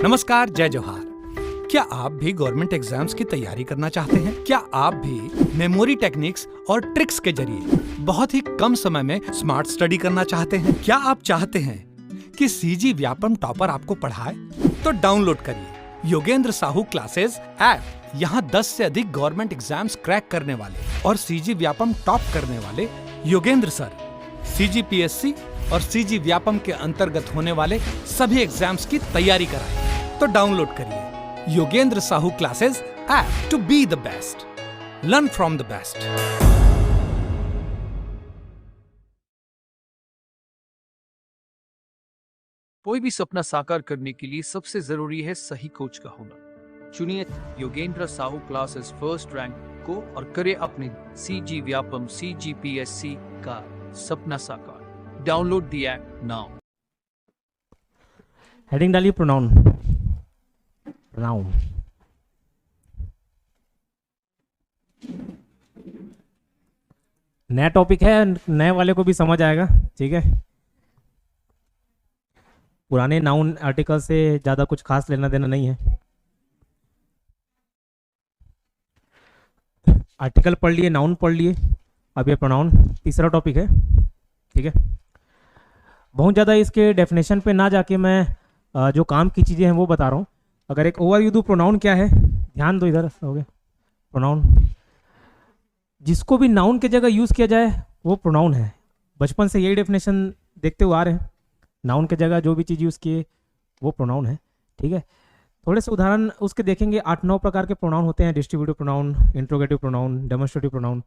नमस्कार, जय जोहार। क्या आप भी गवर्नमेंट एग्जाम्स की तैयारी करना चाहते हैं? क्या आप भी मेमोरी टेक्निक्स और ट्रिक्स के जरिए बहुत ही कम समय में स्मार्ट स्टडी करना चाहते हैं? क्या आप चाहते हैं कि सीजी व्यापम टॉपर आपको पढ़ाए? तो डाउनलोड करिए योगेंद्र साहू क्लासेस ऐप। यहाँ 10 से अधिक गवर्नमेंट एग्जाम्स क्रैक करने वाले और सीजी व्यापम टॉप करने वाले योगेंद्र सर सीजीपीएससी और सीजी व्यापम के अंतर्गत होने वाले सभी एग्जाम्स की तैयारी कराएं। तो डाउनलोड करिए Yogendra Sahu classes app to be the best, learn from the best. कोई भी सपना साकार करने के लिए सबसे जरूरी है सही कोच का होना। चुनिए Yogendra Sahu classes first rank को और करे अपने सीजी व्यापम सीजीपीएससी का सपना साकार। Download the app now. Heading डालिए प्रोनाउन। नया टॉपिक है, नए वाले को भी समझ आएगा, ठीक है। पुराने नाउन आर्टिकल से ज़्यादा कुछ खास लेना देना नहीं है। आर्टिकल पढ़ लिए, नाउन पढ़ लिए, अब ये प्रोनाउन तीसरा टॉपिक है, ठीक है। बहुत ज़्यादा इसके डेफिनेशन पे ना जाके मैं जो काम की चीज़ें हैं वो बता रहा हूँ। अगर एक ओवरव्यू दूँ, प्रोनाउन क्या है, ध्यान दो इधर। हो गया प्रोनाउन, जिसको भी नाउन की जगह यूज़ किया जाए वो प्रोनाउन है। बचपन से यही डेफिनेशन देखते हुए आ रहे हैं, नाउन की जगह जो भी चीज़ यूज़ किए वो प्रोनाउन है, ठीक है। थोड़े से उदाहरण उसके देखेंगे। 8-9 प्रकार के प्रोनाउन होते हैं। Distributive pronoun, interrogative pronoun, demonstrative pronoun,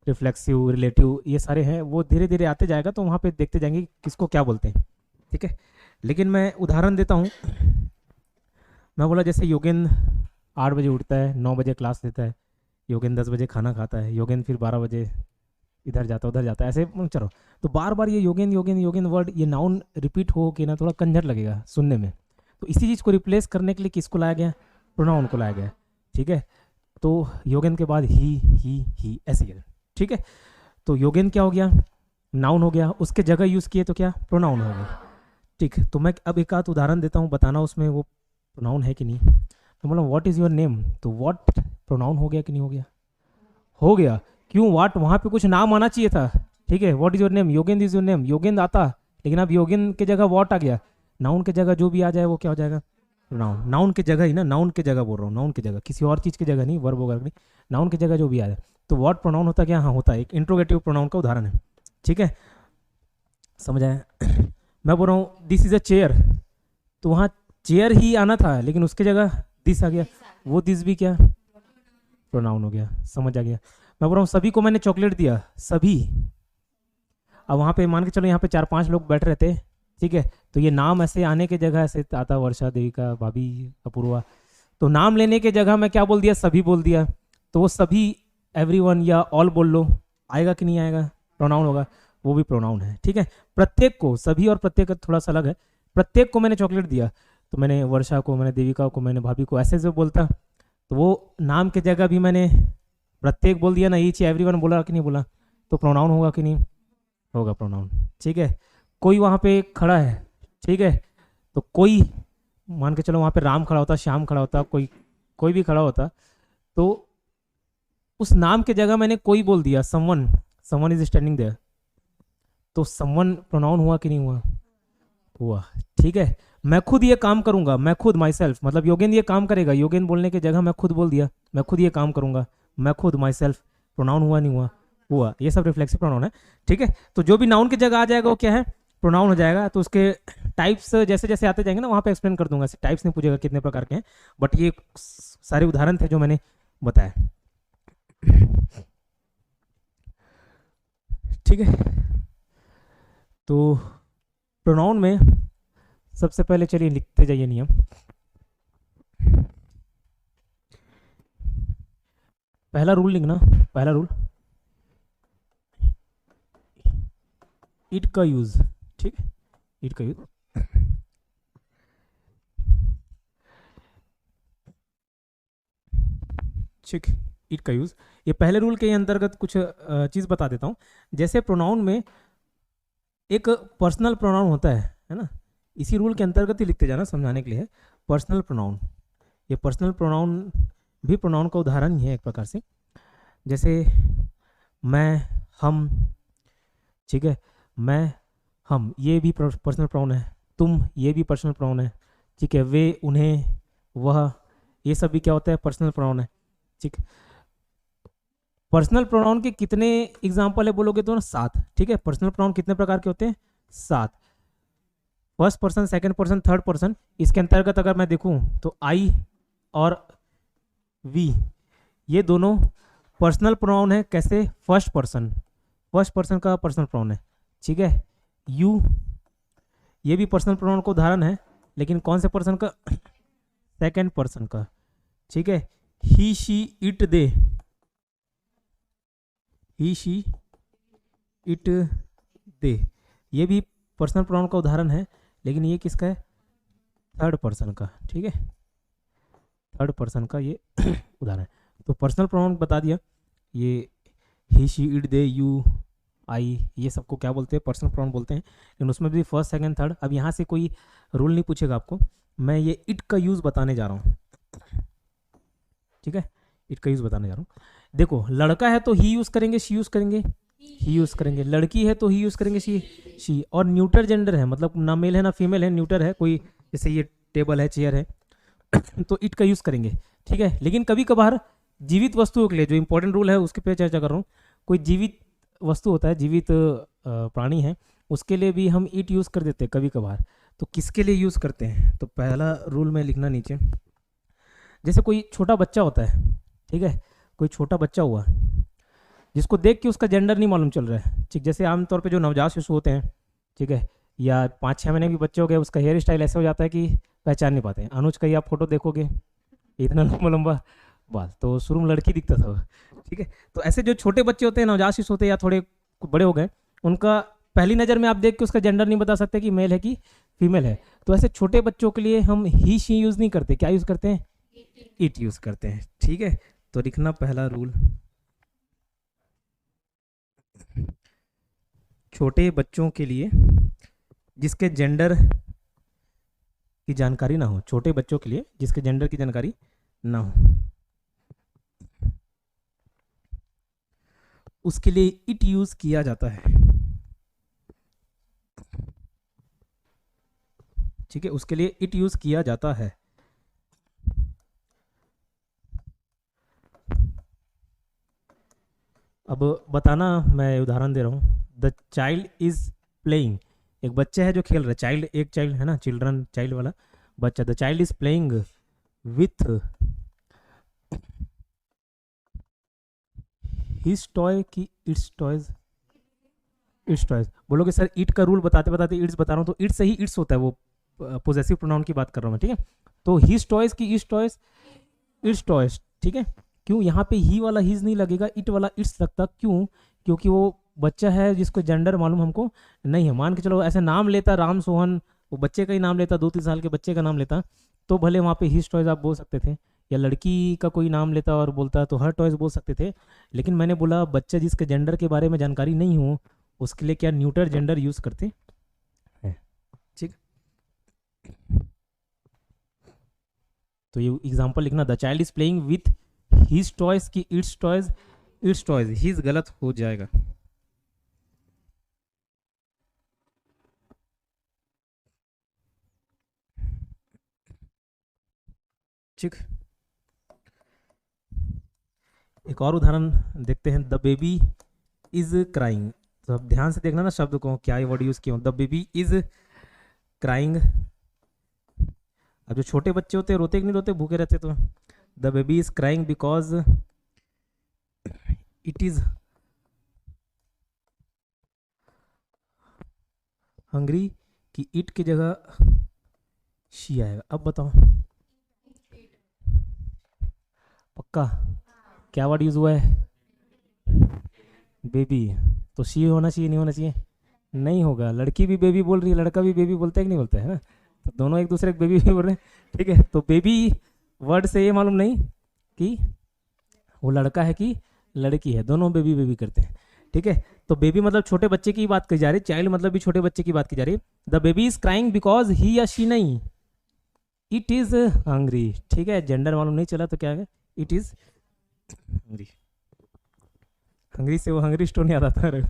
reflexive, relative, ये सारे हैं। वो धीरे धीरे आते जाएगा तो वहाँ पे देखते जाएंगे कि किसको क्या बोलते हैं, ठीक है। लेकिन मैं उदाहरण देता हूँ। मैं बोला जैसे योगेंद्र 8 बजे उठता है, 9 बजे क्लास लेता है, योगेंद्र 10 बजे खाना खाता है, योगेंद्र फिर 12 बजे इधर जाता उधर जाता है, ऐसे चलो। तो बार बार ये योगेंद्र योगेंद्र योगेंद्र वर्ड, ये नाउन रिपीट हो के ना थोड़ा कंजर लगेगा सुनने में। तो इसी चीज़ को रिप्लेस करने के लिए किसको लाया गया? प्रोनाउन को लाया गया, ठीक है। तो योगेंद्र के बाद ही ऐसे है, ठीक है। तो योगेंद्र क्या हो गया? नाउन हो गया। उसके जगह यूज़ किए तो क्या? प्रोनाउन हो गया, ठीक है। तो मैं अब एक आध उदाहरण देता हूँ, बताना उसमें वो प्रोनाउन है कि नहीं। तो मतलब व्हाट इज़ योर नेम, तो व्हाट प्रोनाउन हो गया कि नहीं हो गया? हो गया। क्यों? व्हाट, वहाँ पे कुछ नाम आना चाहिए था, ठीक है। What is your name, Yogendra is your name, Yogendra आता, लेकिन अब योगेंद्र की जगह व्हाट आ गया। नाउन की जगह जो भी आ जाए वो क्या हो जाएगा? प्रोनाउन। नाउन की जगह ही ना, नाउन की जगह बोल रहा हूँ, नाउन की जगह, किसी और चीज़ की जगह नहीं, वर्ब वगैरह नहीं, नाउन की जगह जो भी आ जाए। तो व्हाट प्रोनाउन होता क्या? हाँ होता है, एक इंट्रोगेटिव प्रोनाउन का उदाहरण है, ठीक है। समझ आया? मैं बोल रहा हूँ दिस इज़ अ चेयर, तो वहाँ चेयर ही आना था, लेकिन उसके जगह दिस आ गया। वो दिस भी क्या? प्रोनाउन हो गया। समझ आ गया? मैं बोल रहा हूँ सभी को मैंने चॉकलेट दिया, सभी। अब वहाँ पे मान के चलो यहाँ पे 4-5 लोग बैठ रहे थे, ठीक है। तो ये नाम ऐसे आने की जगह ऐसे आता, वर्षा, देविका, भाभी, अपूर्वा। तो नाम लेने की जगह मैं क्या बोल दिया? सभी बोल दिया। तो वो सभी, एवरीवन या ऑल बोल लो, आएगा कि नहीं आएगा? प्रोनाउन होगा, वो भी प्रोनाउन है, ठीक है। प्रत्येक को, सभी और प्रत्येक थोड़ा सा अलग है। प्रत्येक को मैंने चॉकलेट दिया, तो मैंने वर्षा को, मैंने देविका को, मैंने भाभी को, ऐसे जो बोलता, तो वो नाम की जगह भी मैंने प्रत्येक बोल दिया ना, ईच एवरीवन बोला कि नहीं बोला, तो प्रोनाउन होगा कि नहीं होगा? प्रोनाउन, ठीक है। कोई वहाँ पे खड़ा है, ठीक है, तो कोई, मान के चलो वहाँ पे राम खड़ा होता, श्याम खड़ा होता, कोई भी खड़ा होता, तो उस नाम के जगह मैंने कोई बोल दिया, समवन इज स्टैंडिंग देयर, तो समवन प्रोनाउन हुआ कि नहीं हुआ? हुआ, ठीक है। मैं खुद ये काम करूंगा, मैं खुद, माई सेल्फ, मतलब योगेंद्र ये काम करेगा, योगेंद्र बोलने की जगह मैं खुद बोल दिया, मैं खुद ये काम करूंगा, मैं खुद, माई सेल्फ, प्रोनाउन हुआ नहीं हुआ? हुआ। ये सब रिफ्लेक्सिव प्रोनाउन है, ठीक है। तो जो भी नाउन की जगह आ जाएगा वो क्या है? प्रोनाउन हो जाएगा। तो उसके टाइप्स जैसे जैसे आते जाएंगे ना, वहाँ पे एक्सप्लेन कर दूंगा। टाइप्स नहीं पूछेगा कितने प्रकार के हैं, बट ये सारे उदाहरण थे जो मैंने बताया, ठीक है। तो प्रोनाउन में सबसे पहले चलिए लिखते जाइए नियम। पहला रूल लिखना, पहला रूल, इट का यूज, ठीक है, इट का यूज। ठीक, इट का यूज। ये पहले रूल के अंतर्गत कुछ चीज़ बता देता हूँ। जैसे प्रोनाउन में एक पर्सनल प्रोनाउन होता है ना, इसी रूल के अंतर्गत ही लिखते जाना, समझाने के लिए है। पर्सनल प्रोनाउन, ये पर्सनल प्रोनाउन भी प्रोनाउन का उदाहरण ही है एक प्रकार से। जैसे मैं, हम, ठीक है, मैं, हम, ये भी पर्सनल प्रोनाउन है। तुम, ये भी पर्सनल प्रोनाउन है। ठीक है, वे, उन्हें, वह, ये सब भी क्या होता है? पर्सनल प्रोनाउन है। ठीक, पर्सनल प्रोनाउन के कितने एग्जाम्पल है बोलोगे तो ना 7। ठीक है, पर्सनल प्रोनाउन कितने प्रकार के होते हैं? 7। First person, second person, third person. इसके अंतर्गत अगर मैं देखूं तो आई और वी, ये दोनों पर्सनल प्रोनाउन है। कैसे? फर्स्ट पर्सन का पर्सनल प्रोनाउन है। ठीक है, यू, ये भी पर्सनल प्रोनाउन का उदाहरण है, लेकिन कौन से पर्सन का? सेकंड पर्सन का। ठीक है, he, she, it, they, he, she, it, they, ये भी पर्सनल प्रोनाउन का उदाहरण है, लेकिन ये किसका है? थर्ड पर्सन का। ठीक है, थर्ड पर्सन का ये उदाहरण है। तो पर्सनल प्रोनाउन बता दिया, ये ही, शी, इट, दे, यू, आई, ये सबको क्या बोलते हैं? पर्सनल प्रोनाउन बोलते हैं। लेकिन उसमें भी फर्स्ट, सेकंड, थर्ड। अब यहाँ से कोई रूल नहीं पूछेगा आपको, मैं ये इट का यूज़ बताने जा रहा हूँ। ठीक है, इट का यूज़ बताने जा रहा हूँ। देखो, लड़का है तो ही यूज़ करेंगे, शी यूज़ करेंगे, ही यूज़ करेंगे। लड़की है तो ही यूज़ करेंगे, शी। और न्यूटर जेंडर है, मतलब ना मेल है ना फीमेल है, न्यूटर है कोई, जैसे ये टेबल है, चेयर है तो इट का यूज़ करेंगे। ठीक है, लेकिन कभी कभार जीवित वस्तुओं के लिए, जो इंपॉर्टेंट रूल है उसके पे चर्चा कर रहा हूँ, कोई जीवित वस्तु होता है, जीवित प्राणी है, उसके लिए भी हम इट यूज़ कर देते हैं कभी कभार। तो किसके लिए यूज़ करते हैं? तो पहला रूल में लिखना नीचे। जैसे कोई छोटा बच्चा होता है, ठीक है, कोई छोटा बच्चा हुआ जिसको देख के उसका जेंडर नहीं मालूम चल रहा है। ठीक, जैसे आमतौर पे जो नवजात शिशु होते हैं, ठीक है, या 5-6 महीने भी बच्चे हो गए, उसका हेयर स्टाइल ऐसा हो जाता है कि पहचान नहीं पाते हैं। अनुज का ही आप फोटो देखोगे, इतना लंबा लंबा बाल, तो शुरू में लड़की दिखता था वो। ठीक है, तो ऐसे जो छोटे बच्चे होते हैं, नवजात शिशु होते हैं या थोड़े बड़े हो गए, उनका पहली नज़र में आप देख के उसका जेंडर नहीं बता सकते कि मेल है कि फीमेल है। तो ऐसे छोटे बच्चों के लिए हम ही, शी यूज़ नहीं करते, क्या यूज़ करते हैं? इट यूज़ करते हैं। ठीक है, तो लिखना पहला रूल, छोटे बच्चों के लिए जिसके जेंडर की जानकारी ना हो, छोटे बच्चों के लिए जिसके जेंडर की जानकारी ना हो, उसके लिए इट यूज किया जाता है। ठीक है, उसके लिए इट यूज किया जाता है। अब बताना, मैं उदाहरण दे रहा हूँ। द चाइल्ड इज प्लेइंग, एक बच्चा है जो खेल रहा है। चाइल्ड, एक चाइल्ड है ना, चिल्ड्रन, चाइल्ड वाला बच्चा। The child is playing with his toy की इट्स टॉयज, इट्स टॉयज। बोलोगे सर इट का रूल बताते बताते इट्स बता रहा हूँ, तो इट्स से ही इट्स होता है, वो पोजेसिव प्रोनाउन की बात कर रहा हूँ मैं। ठीक है, तो हिज टॉयज की इट्स टॉयज, इट्स टॉयज। ठीक है, क्यों यहाँ पे ही वाला हिज नहीं लगेगा, इट वाला इट्स लगता? क्यों? क्योंकि वो बच्चा है जिसको जेंडर मालूम हमको नहीं है। मान के चलो ऐसे नाम लेता राम सोहन, वो बच्चे का ही नाम लेता, 2-3 साल के बच्चे का नाम लेता, तो भले वहाँ पे हिज टॉयज आप बोल सकते थे। या लड़की का कोई नाम लेता और बोलता तो हर टॉयज बोल सकते थे। लेकिन मैंने बोला बच्चा जिसके जेंडर के बारे में जानकारी नहीं हो, उसके लिए क्या न्यूटर जेंडर यूज करते हैं। ठीक, तो ये एग्जांपल लिखना, the child is playing with his toys की its toys, its toys, his गलत हो जाएगा। ठीक, एक और उदाहरण देखते हैं। द बेबी इज क्राइंग, तो अब ध्यान से देखना ना शब्द को, क्या ये वर्ड यूज किया। द बेबी इज क्राइंग, अब जो छोटे बच्चे होते हैं रोते कि नहीं रोते, भूखे रहते, तो the baby is crying because it is hungry कि इट की जगह शी आएगा। अब बताओ पक्का क्या वर्ड यूज हुआ है? बेबी, तो शी होना चाहिए नहीं होना चाहिए? नहीं होगा। लड़की भी बेबी बोल रही है, लड़का भी बेबी बोलता है कि नहीं बोलता है ना, तो दोनों एक दूसरे को बेबी भी बोल रहे हैं। ठीक है, तो बेबी वर्ड से ये मालूम नहीं कि वो लड़का है कि लड़की है, दोनों बेबी बेबी करते हैं। ठीक है, तो बेबी मतलब छोटे बच्चे की बात की जा रही है, चाइल्ड मतलब भी छोटे बच्चे की बात की जा रही है। The baby is crying because he या शी नहीं, इट इज हंग्री, ठीक है, जेंडर मालूम नहीं चला तो क्या है, इट इज हंग्री। हंग्री से वो हंग्री स्टोन याद आता है।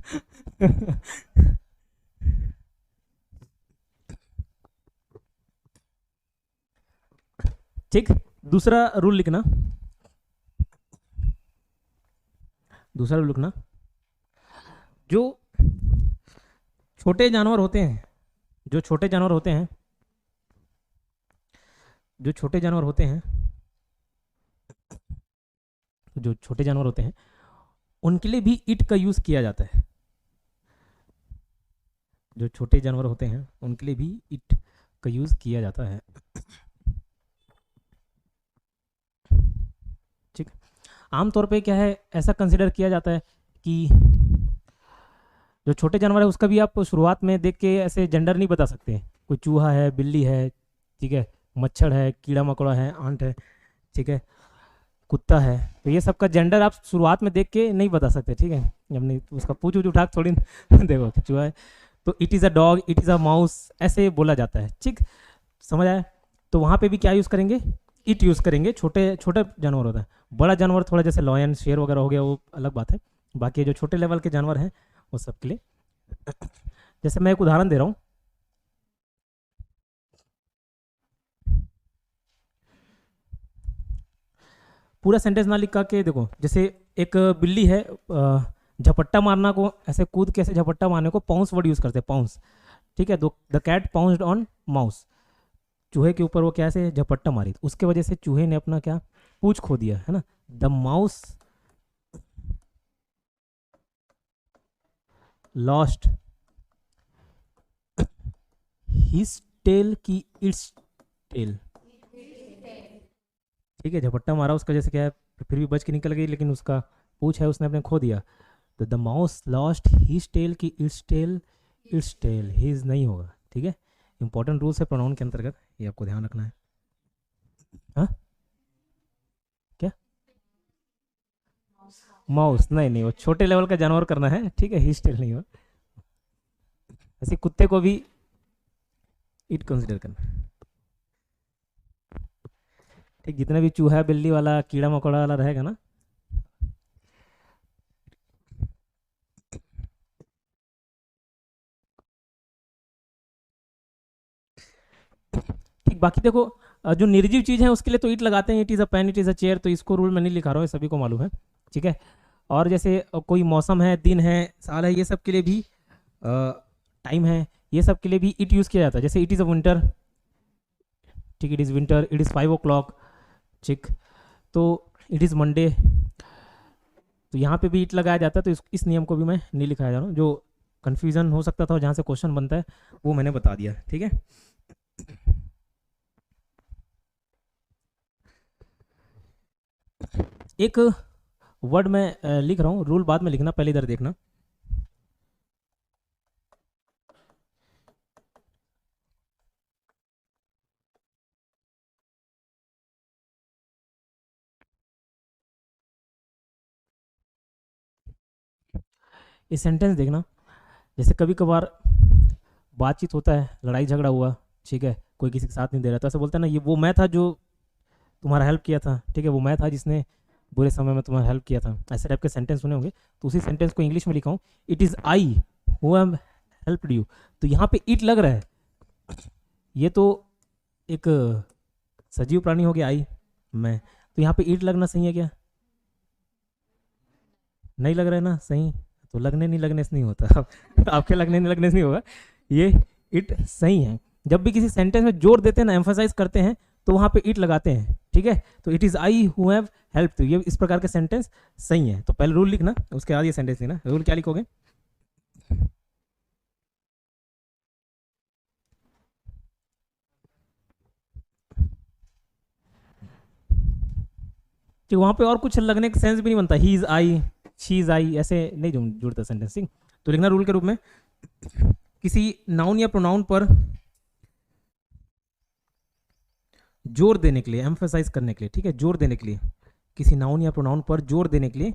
ठीक, दूसरा रूल लिखना, दूसरा रूल लिखना, जो छोटे जानवर होते हैं, जो छोटे जानवर होते हैं, जो छोटे जानवर होते हैं, जो छोटे जानवर होते हैं उनके लिए भी इट का यूज किया जाता है। जो छोटे जानवर होते हैं उनके लिए भी इट का यूज किया जाता है। ठीक, आमतौर पे क्या है, ऐसा कंसिडर किया जाता है कि जो छोटे जानवर है उसका भी आप शुरुआत में देख के ऐसे जेंडर नहीं बता सकते। कोई चूहा है, बिल्ली है, ठीक है, मच्छर है, कीड़ा मकोड़ा है, आंट है, ठीक है, कुत्ता है, तो ये सब का जेंडर आप शुरुआत में देख के नहीं बता सकते, ठीक है, जब नहीं उसका पूछ उठ उठा थोड़ी देखो कि चूहा है तो it is a dog, it is a mouse, ऐसे बोला जाता है। ठीक, समझ आया? तो वहाँ पे भी क्या यूज़ करेंगे, इट यूज़ करेंगे। छोटे छोटे जानवर होता है, बड़ा जानवर थोड़ा जैसे लॉयन शेर वगैरह हो गया वो अलग बात है, बाकी जो छोटे लेवल के जानवर हैं वो सब के लिए। जैसे मैं एक उदाहरण दे रहा हूँ, पूरा सेंटेंस ना लिख के देखो, जैसे एक बिल्ली है, झपट्टा मारना को ऐसे कूद के ऐसे झपट्टा मारने को पाउंस वर्ड यूज करते हैं, पाउंस, ठीक है। The cat pounced on mouse, चूहे के ऊपर वो कैसे झपट्टा मारी, उसके वजह से चूहे ने अपना क्या पूंछ खो दिया, है ना। The mouse lost his tail की इट्स टेल, ठीक है, झपट्टा मारा उसका जैसे क्या है, फिर भी बच के निकल गई, लेकिन उसका पूंछ है उसने अपने खो दिया। तो the mouse lost his tail की its tail, its tail, his नहीं होगा, ठीक है। इंपॉर्टेंट रूल्स है प्रोनाउन के अंतर्गत, ये आपको ध्यान रखना है। हाँ क्या, माउस नहीं, नहीं वो छोटे लेवल का जानवर करना है, ठीक है, हिज टेल नहीं हो। ऐसे कुत्ते को भी इट कंसिडर करना, ठीक, जितना भी चूहा बिल्ली वाला कीड़ा मकोड़ा वाला रहेगा ना, ठीक। बाकी देखो, जो निर्जीव चीज है उसके लिए तो ईट लगाते हैं, it is a pen, it is a chair, तो इसको रूल में नहीं लिखा रहा हूँ, सभी को मालूम है, ठीक है। और जैसे कोई मौसम है, दिन है, साल है, ये सब के लिए भी टाइम है, ये सब के लिए भी इट यूज किया जाता है। जैसे इट इज अ विंटर, ठीक, it is winter, it is 5 o'clock, ठीक। तो इट इज मंडे, तो यहाँ पे भी इट लगाया जाता है, तो इस नियम को भी मैं नहीं लिखाया जा रहा हूँ। जो कंफ्यूजन हो सकता था जहाँ से क्वेश्चन बनता है वो मैंने बता दिया, ठीक है। एक वर्ड में लिख रहा हूँ, रूल बाद में लिखना, पहले इधर देखना। ये सेंटेंस देखना, जैसे कभी कभार बातचीत होता है, लड़ाई झगड़ा हुआ, ठीक है, कोई किसी के साथ नहीं दे रहा, तो ऐसा बोलता है ना, ये वो मैं था जो तुम्हारा हेल्प किया था, ठीक है, वो मैं था जिसने बुरे समय में तुम्हारा हेल्प किया था, ऐसे टाइप के सेंटेंस सुने होंगे। तो उसी सेंटेंस को इंग्लिश में लिखा हूँ, it is I who have helped you. तो यहाँ पे इट लग रहा है, ये तो एक सजीव प्राणी हो गया आई, मैं, तो यहाँ पे इट लगना सही है क्या, नहीं लग रहा है ना सही, तो लगने नहीं लगने से नहीं होता आपके लगने नहीं लगने से नहीं होगा, ये इट सही है। जब भी किसी सेंटेंस में जोर देते हैं ना, एम्फोसाइज करते हैं, तो वहाँ पे इट लगाते हैं, ठीक है। तो it is I who have help, तो ये इस प्रकार के सेंटेंस सही है। तो पहले रूल लिखना, उसके बाद ये सेंटेंस लिखना। रूल क्या लिखोगे, कि वहाँ पे और कुछ लगने का सेंस भी नहीं बनता, he is I, she is I, ऐसे नहीं जुड़ता सेंटेंस, ठीक। तो लिखना रूल के रूप में, किसी नाउन या प्रोनाउन पर जोर देने के लिए, एम्फेसाइज करने के लिए, ठीक है, जोर देने के लिए, किसी नाउन या प्रोनाउन पर जोर देने के लिए,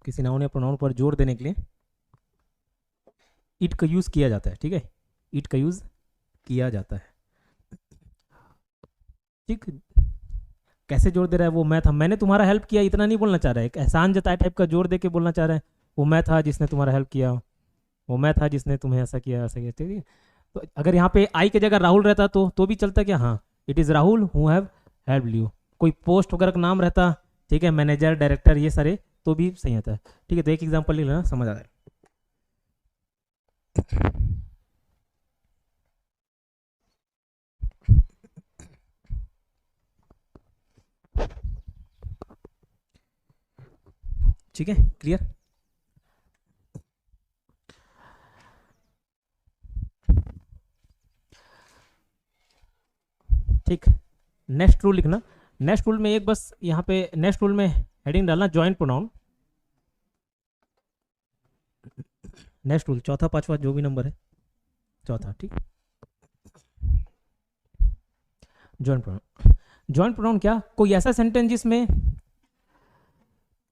किसी नाउन या प्रोनाउन पर जोर देने के लिए इट का यूज़ किया जाता है, ठीक है, इट का यूज़ किया जाता है, ठीक। कैसे जोड़ दे रहा है वो मैं था, मैंने तुम्हारा हेल्प किया, इतना नहीं बोलना चाह रहा है, एक एहसान जताए टाइप का जोड़ दे के बोलना चाह रहा है, वो मैं था जिसने तुम्हारा हेल्प किया, वो मैं था जिसने तुम्हें ऐसा किया ऐसा किया, ठीक है। तो अगर यहाँ पे आई की जगह राहुल रहता तो भी चलता क्या, हाँ it is Rahul who have help you. कोई पोस्ट वगैरह का नाम रहता, ठीक है, मैनेजर डायरेक्टर ये सारे, तो भी सही आता है, ठीक है। तो एक एग्जाम्पल ले लेना, समझ आ रहा है। ठीक है, क्लियर। ठीक, नेक्स्ट रूल लिखना। नेक्स्ट रूल में एक बस यहाँ पे नेक्स्ट रूल में हेडिंग डालना जॉइंट प्रोनाउन। नेक्स्ट रूल चौथा पांचवा जो भी नंबर है, चौथा, ठीक। जॉइंट प्रोनाउन, जॉइंट प्रोनाउन क्या, कोई ऐसा सेंटेंस जिसमें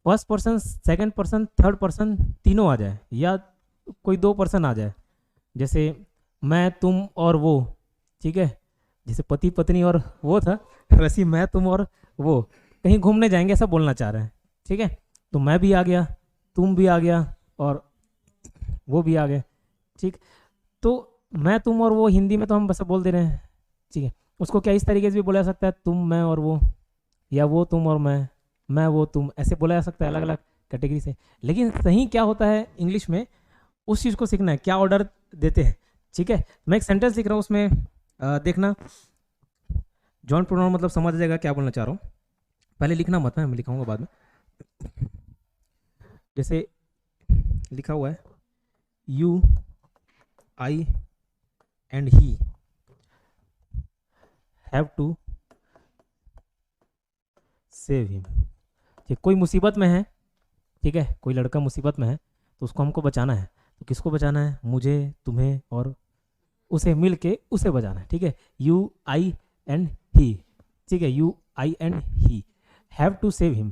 first person, second person, third person तीनों आ जाए, या कोई दो पर्सन आ जाए, जैसे मैं तुम और वो, ठीक है, जैसे पति पत्नी और वो था, वैसे ही मैं तुम और वो कहीं घूमने जाएंगे ऐसा बोलना चाह रहे हैं, ठीक है। तो मैं भी आ गया, तुम भी आ गया और वो भी आ गए, ठीक। तो मैं तुम और वो हिंदी में तो हम बस बोल दे रहे हैं, ठीक है। उसको क्या इस तरीके से भी बोला जा सकता है, तुम मैं और वो, या वो तुम और मैं वो तुम, ऐसे बोला जा सकता है अलग अलग कैटेगरी से। लेकिन सही क्या होता है इंग्लिश में, उस चीज़ को सीखना है, क्या ऑर्डर देते हैं, ठीक है। मैं एक सेंटेंस लिख रहा हूँ, उसमें देखना जॉइंट प्रोनाउन मतलब समझ आ जाएगा क्या बोलना चाह रहा हूँ। पहले लिखना मत, मैं लिखाऊंगा बाद में। जैसे लिखा हुआ है you I and he have to save him, ठीक। कोई मुसीबत में है, ठीक है, कोई लड़का मुसीबत में है तो उसको हमको बचाना है, तो किसको बचाना है, मुझे, तुम्हें और उसे मिल के उसे बचाना है, ठीक है। यू आई एंड ही, ठीक है, you I and he have to save him,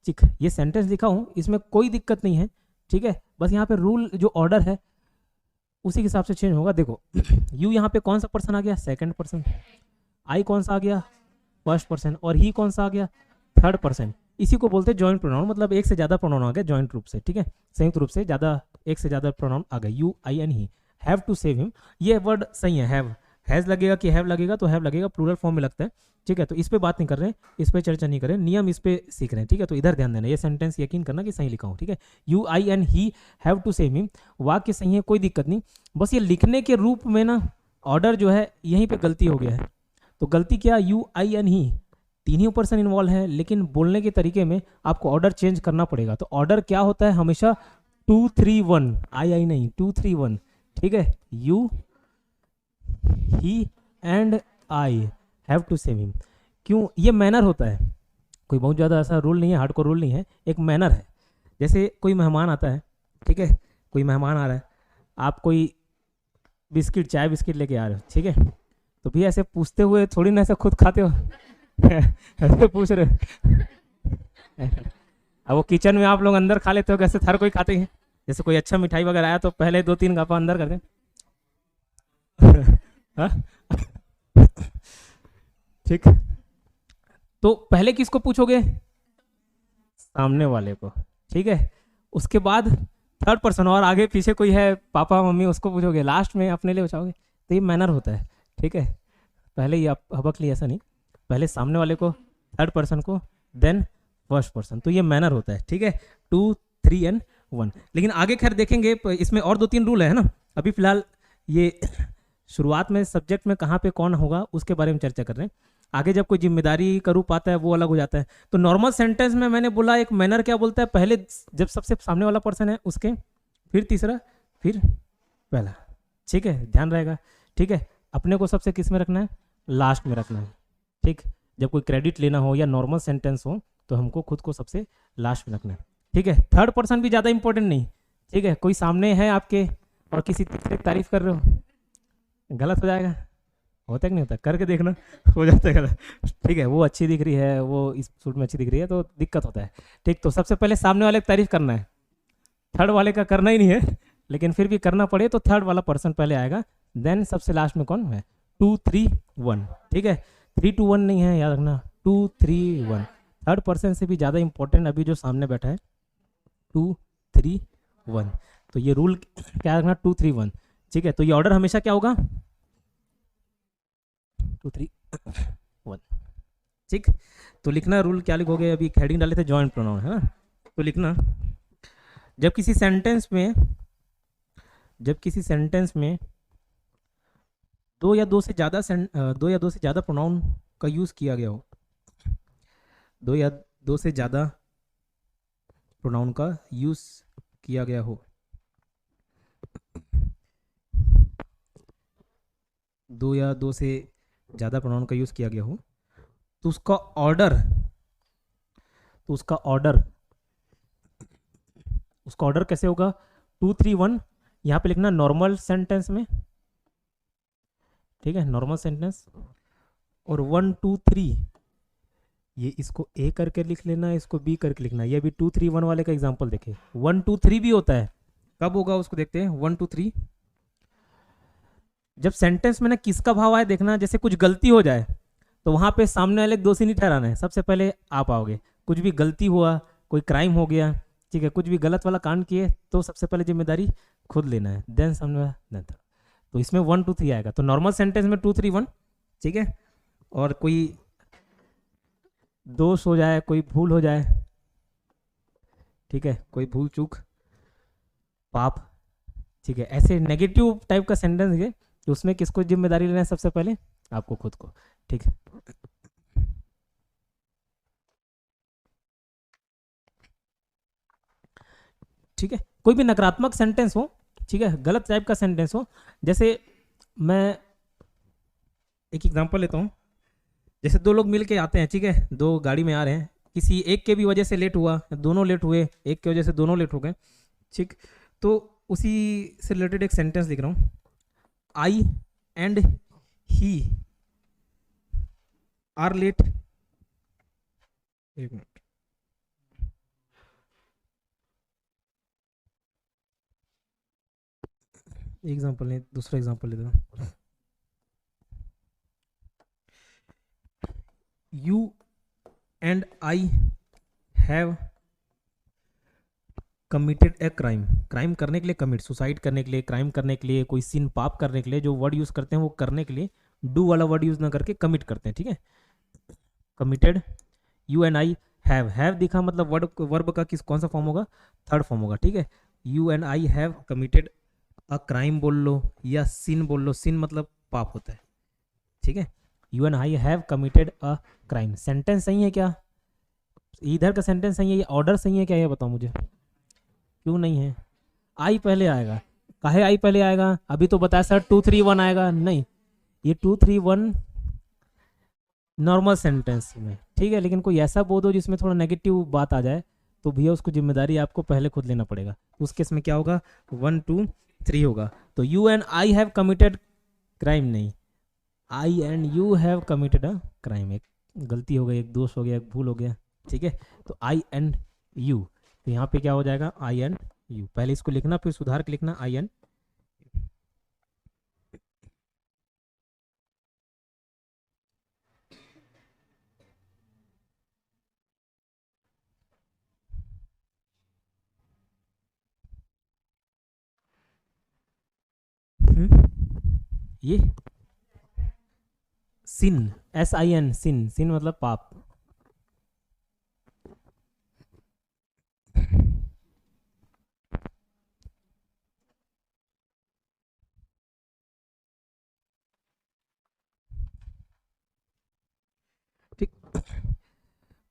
ठीक। ये सेंटेंस लिखा हूँ, इसमें कोई दिक्कत नहीं है, ठीक है। बस यहाँ पे रूल जो ऑर्डर है उसी के हिसाब से चेंज होगा। देखो यू यहाँ पे कौन सा पर्सन आ गया, सेकंड पर्सन, आई कौन सा आ गया, फर्स्ट पर्सन, और ही कौन सा आ गया, थर्ड पर्सन। इसी को बोलते हैं जॉइंट प्रोनाउन, मतलब एक से ज़्यादा प्रोनाउन आ गया जॉइंट रूप से, ठीक है, संयुक्त रूप से ज़्यादा, एक से ज़्यादा प्रोनाउन आ गए, you I and he have to save him. ये वर्ड सही है, हैव, हैज़ लगेगा कि हैव लगेगा, तो हैव लगेगा, प्लूरल फॉर्म में लगता है, ठीक है। तो इस पे बात नहीं कर रहे हैं, इस पे चर्चा नहीं कर रहे हैं, नियम इस पे सीख रहे हैं, ठीक है। तो इधर ध्यान देना, ये सेंटेंस यकीन करना कि सही लिखा हूँ, ठीक है। You I and he have to save him, वाक्य सही है, कोई दिक्कत नहीं, बस ये लिखने के रूप में ना ऑर्डर जो है यहीं पे गलती हो गया है। तो गलती क्या, यू आई एंड ही तीन ही पर्सन इन्वॉल्व है, लेकिन बोलने के तरीके में आपको ऑर्डर चेंज करना पड़ेगा। तो ऑर्डर क्या होता है हमेशा 2 3 1, आई नहीं, 2 3 1, ठीक है। You he and I have to save him, क्यों, ये मैनर होता है, कोई बहुत ज़्यादा ऐसा रूल नहीं है, हार्डकोर रूल नहीं है, एक मैनर है। जैसे कोई मेहमान आता है, ठीक है, कोई मेहमान आ रहा है, आप कोई बिस्किट, चाय बिस्किट लेके आ रहे हो, ठीक है, तो भी ऐसे पूछते हुए थोड़ी ना ऐसे खुद खाते हो ऐसे पूछ रहे अब वो किचन में आप लोग अंदर खा लेते हो, कैसे हर कोई खाते हैं, जैसे कोई अच्छा मिठाई वगैरह आया तो पहले 2-3 गापा अंदर कर दें ठीक। तो पहले किसको पूछोगे, सामने वाले को, ठीक है। उसके बाद थर्ड पर्सन और आगे पीछे कोई है, पापा मम्मी, उसको पूछोगे, लास्ट में अपने लिए बचाओगे। तो ये मैनर होता है, ठीक है। पहले ही आप हबक लिए, ऐसा नहीं, पहले सामने वाले को, थर्ड पर्सन को, देन फर्स्ट पर्सन, तो ये मैनर होता है, ठीक है। 2 3 एंड 1, लेकिन आगे खैर देखेंगे, इसमें और 2-3 रूल है ना। अभी फिलहाल ये शुरुआत में सब्जेक्ट में कहाँ पे कौन होगा उसके बारे में चर्चा कर रहे हैं। आगे जब कोई जिम्मेदारी का रूप आता है वो अलग हो जाता है। तो नॉर्मल सेंटेंस में मैंने बोला एक मैनर क्या बोलता है, पहले जब सबसे सामने वाला पर्सन है उसके, फिर तीसरा, फिर पहला, ठीक है, ध्यान रहेगा, ठीक है। अपने को सबसे किस में रखना है, लास्ट में रखना है, ठीक। जब कोई क्रेडिट लेना हो या नॉर्मल सेंटेंस हो तो हमको खुद को सबसे लास्ट में रखना है, ठीक है। थर्ड पर्सन भी ज़्यादा इंपॉर्टेंट नहीं, ठीक है। कोई सामने है आपके और किसी तीसरे की तारीफ कर रहे हो, गलत हो जाएगा, होता है कि नहीं होता, करके देखना, हो जाता है गलत, ठीक है। वो अच्छी दिख रही है, वो इस सूट में अच्छी दिख रही है, तो दिक्कत होता है, ठीक। तो सबसे पहले सामने वाले की तारीफ करना है, थर्ड वाले का करना ही नहीं है, लेकिन फिर भी करना पड़े तो थर्ड वाला पर्सन पहले आएगा, देन सबसे लास्ट में कौन है, 2 3 1, ठीक है। 3 2 1 नहीं है, याद रखना 2 3 1। थर्ड पर्सन से भी ज़्यादा इंपॉर्टेंट अभी जो सामने बैठा है 2 3 1। तो ये रूल क्या रखना, 2 3 1, ठीक है। तो ये ऑर्डर हमेशा क्या होगा, 2 3 1, ठीक। तो लिखना रूल क्या लिखोगे, अभी हेडिंग डाले थे जॉइंट प्रोनाउन, है ना। तो लिखना जब किसी सेंटेंस में दो या दो से ज़्यादा प्रोनाउन का यूज़ किया गया हो, दो या दो से ज़्यादा प्रोनाउन का यूज़ किया गया हो, दो या दो से ज़्यादा प्रोनाउन का यूज़ किया गया हो, तो उसका ऑर्डर कैसे होगा, 2 3 1 यहाँ पे लिखना नॉर्मल सेंटेंस में, ठीक है, नॉर्मल सेंटेंस। और 1 2 3 ये इसको ए करके लिख लेना, इसको बी करके लिखना। ये अभी 2 3 1 वाले का एग्जांपल देखे, 1 2 3 भी होता है, कब होगा उसको देखते हैं। 1 2 3 जब सेंटेंस में ना किसका भाव आए देखना, जैसे कुछ गलती हो जाए तो वहां पे सामने वाले दोषी नहीं ठहराना है, सबसे पहले आप आओगे। कुछ भी गलती हुआ, कोई क्राइम हो गया, ठीक है, कुछ भी गलत वाला कांड किए तो सबसे पहले जिम्मेदारी खुद लेना है, देन सामने वाला। तो इसमें 1 2 3 आएगा। तो नॉर्मल सेंटेंस में 2 3 1, ठीक है। और कोई दोष हो जाए, कोई भूल हो जाए, ठीक है, कोई भूल चूक पाप, ठीक है, ऐसे नेगेटिव टाइप का सेंटेंस है तो उसमें किसको जिम्मेदारी लेना है, सबसे पहले आपको खुद को, ठीक है। ठीक है, कोई भी नकारात्मक सेंटेंस हो, ठीक है, गलत टाइप का सेंटेंस हो, जैसे मैं एक एग्जांपल लेता हूँ। जैसे दो लोग मिल के आते हैं, ठीक है, दो गाड़ी में आ रहे हैं, किसी एक के भी वजह से लेट हुआ, दोनों लेट हुए, एक की वजह से दोनों लेट हो गए, ठीक। तो उसी से रिलेटेड एक सेंटेंस लिख रहा हूँ, आई एंड ही आर लेट, एक मिनट, एग्जांपल नहीं, दूसरा एग्जांपल लेता हूँ। You and I have committed a crime। Crime करने के लिए कमिट, सुसाइड करने के लिए, क्राइम करने के लिए, कोई सिन पाप करने के लिए जो वर्ड यूज करते हैं वो करने के लिए डू वाला वर्ड यूज ना करके कमिट करते हैं, ठीक है। Committed, you and I have दिखा मतलब वर्ब का किस कौन सा फॉर्म होगा, थर्ड फॉर्म होगा, ठीक है। You and I have committed a crime बोल लो या सिन बोल लो, सिन मतलब पाप होता है, ठीक है। You and I have committed a crime. Sentence सही है क्या, इधर का सेंटेंस सही है, ये ऑर्डर सही है क्या, ये बताओ मुझे, क्यों नहीं है। आई पहले आएगा, काहे आई पहले आएगा, अभी तो बताया सर 2 3 1 आएगा, नहीं, ये 2 3 1 नॉर्मल सेंटेंस में, ठीक है। लेकिन कोई ऐसा बोल दो जिसमें थोड़ा नेगेटिव बात आ जाए तो भैया उसको जिम्मेदारी आपको पहले खुद लेना पड़ेगा। उस केस में क्या होगा, 1 2 3 होगा। तो you and I have committed crime नहीं, I and you have committed a crime. एक गलती हो गई, एक दोष हो गया, एक भूल हो गया, ठीक है। तो आई एंड यू, तो यहाँ पे क्या हो जाएगा, आई एंड यू। पहले इसको लिखना, फिर सुधार के लिखना आई एंड। ये सिन, SIN, सिन, सिन मतलब पाप। ठीक,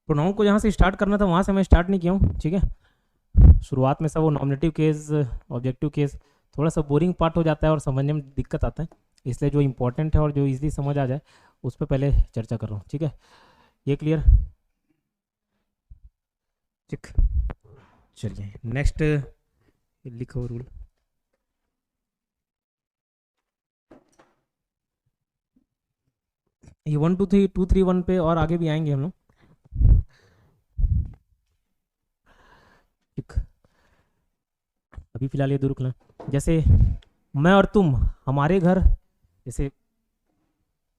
प्रोनाउन को जहाँ से स्टार्ट करना था वहाँ से मैं स्टार्ट नहीं किया हूँ, ठीक है। शुरुआत में सब वो नॉमिनेटिव केस, ऑब्जेक्टिव केस, थोड़ा सा बोरिंग पार्ट हो जाता है और समझने में दिक्कत आता है, इसलिए जो इम्पोर्टेंट है और जो इजीली समझ आ जाए उस पर पहले चर्चा कर रहा हूँ, ठीक है। ये क्लियर, ठीक। चलिए नेक्स्ट लिखो रूल। ये 1 2 3 2 3 1 पे और आगे भी आएंगे हम लोग, ठीक। अभी फिलहाल ये दो रुकना। जैसे मैं और तुम, हमारे घर, जैसे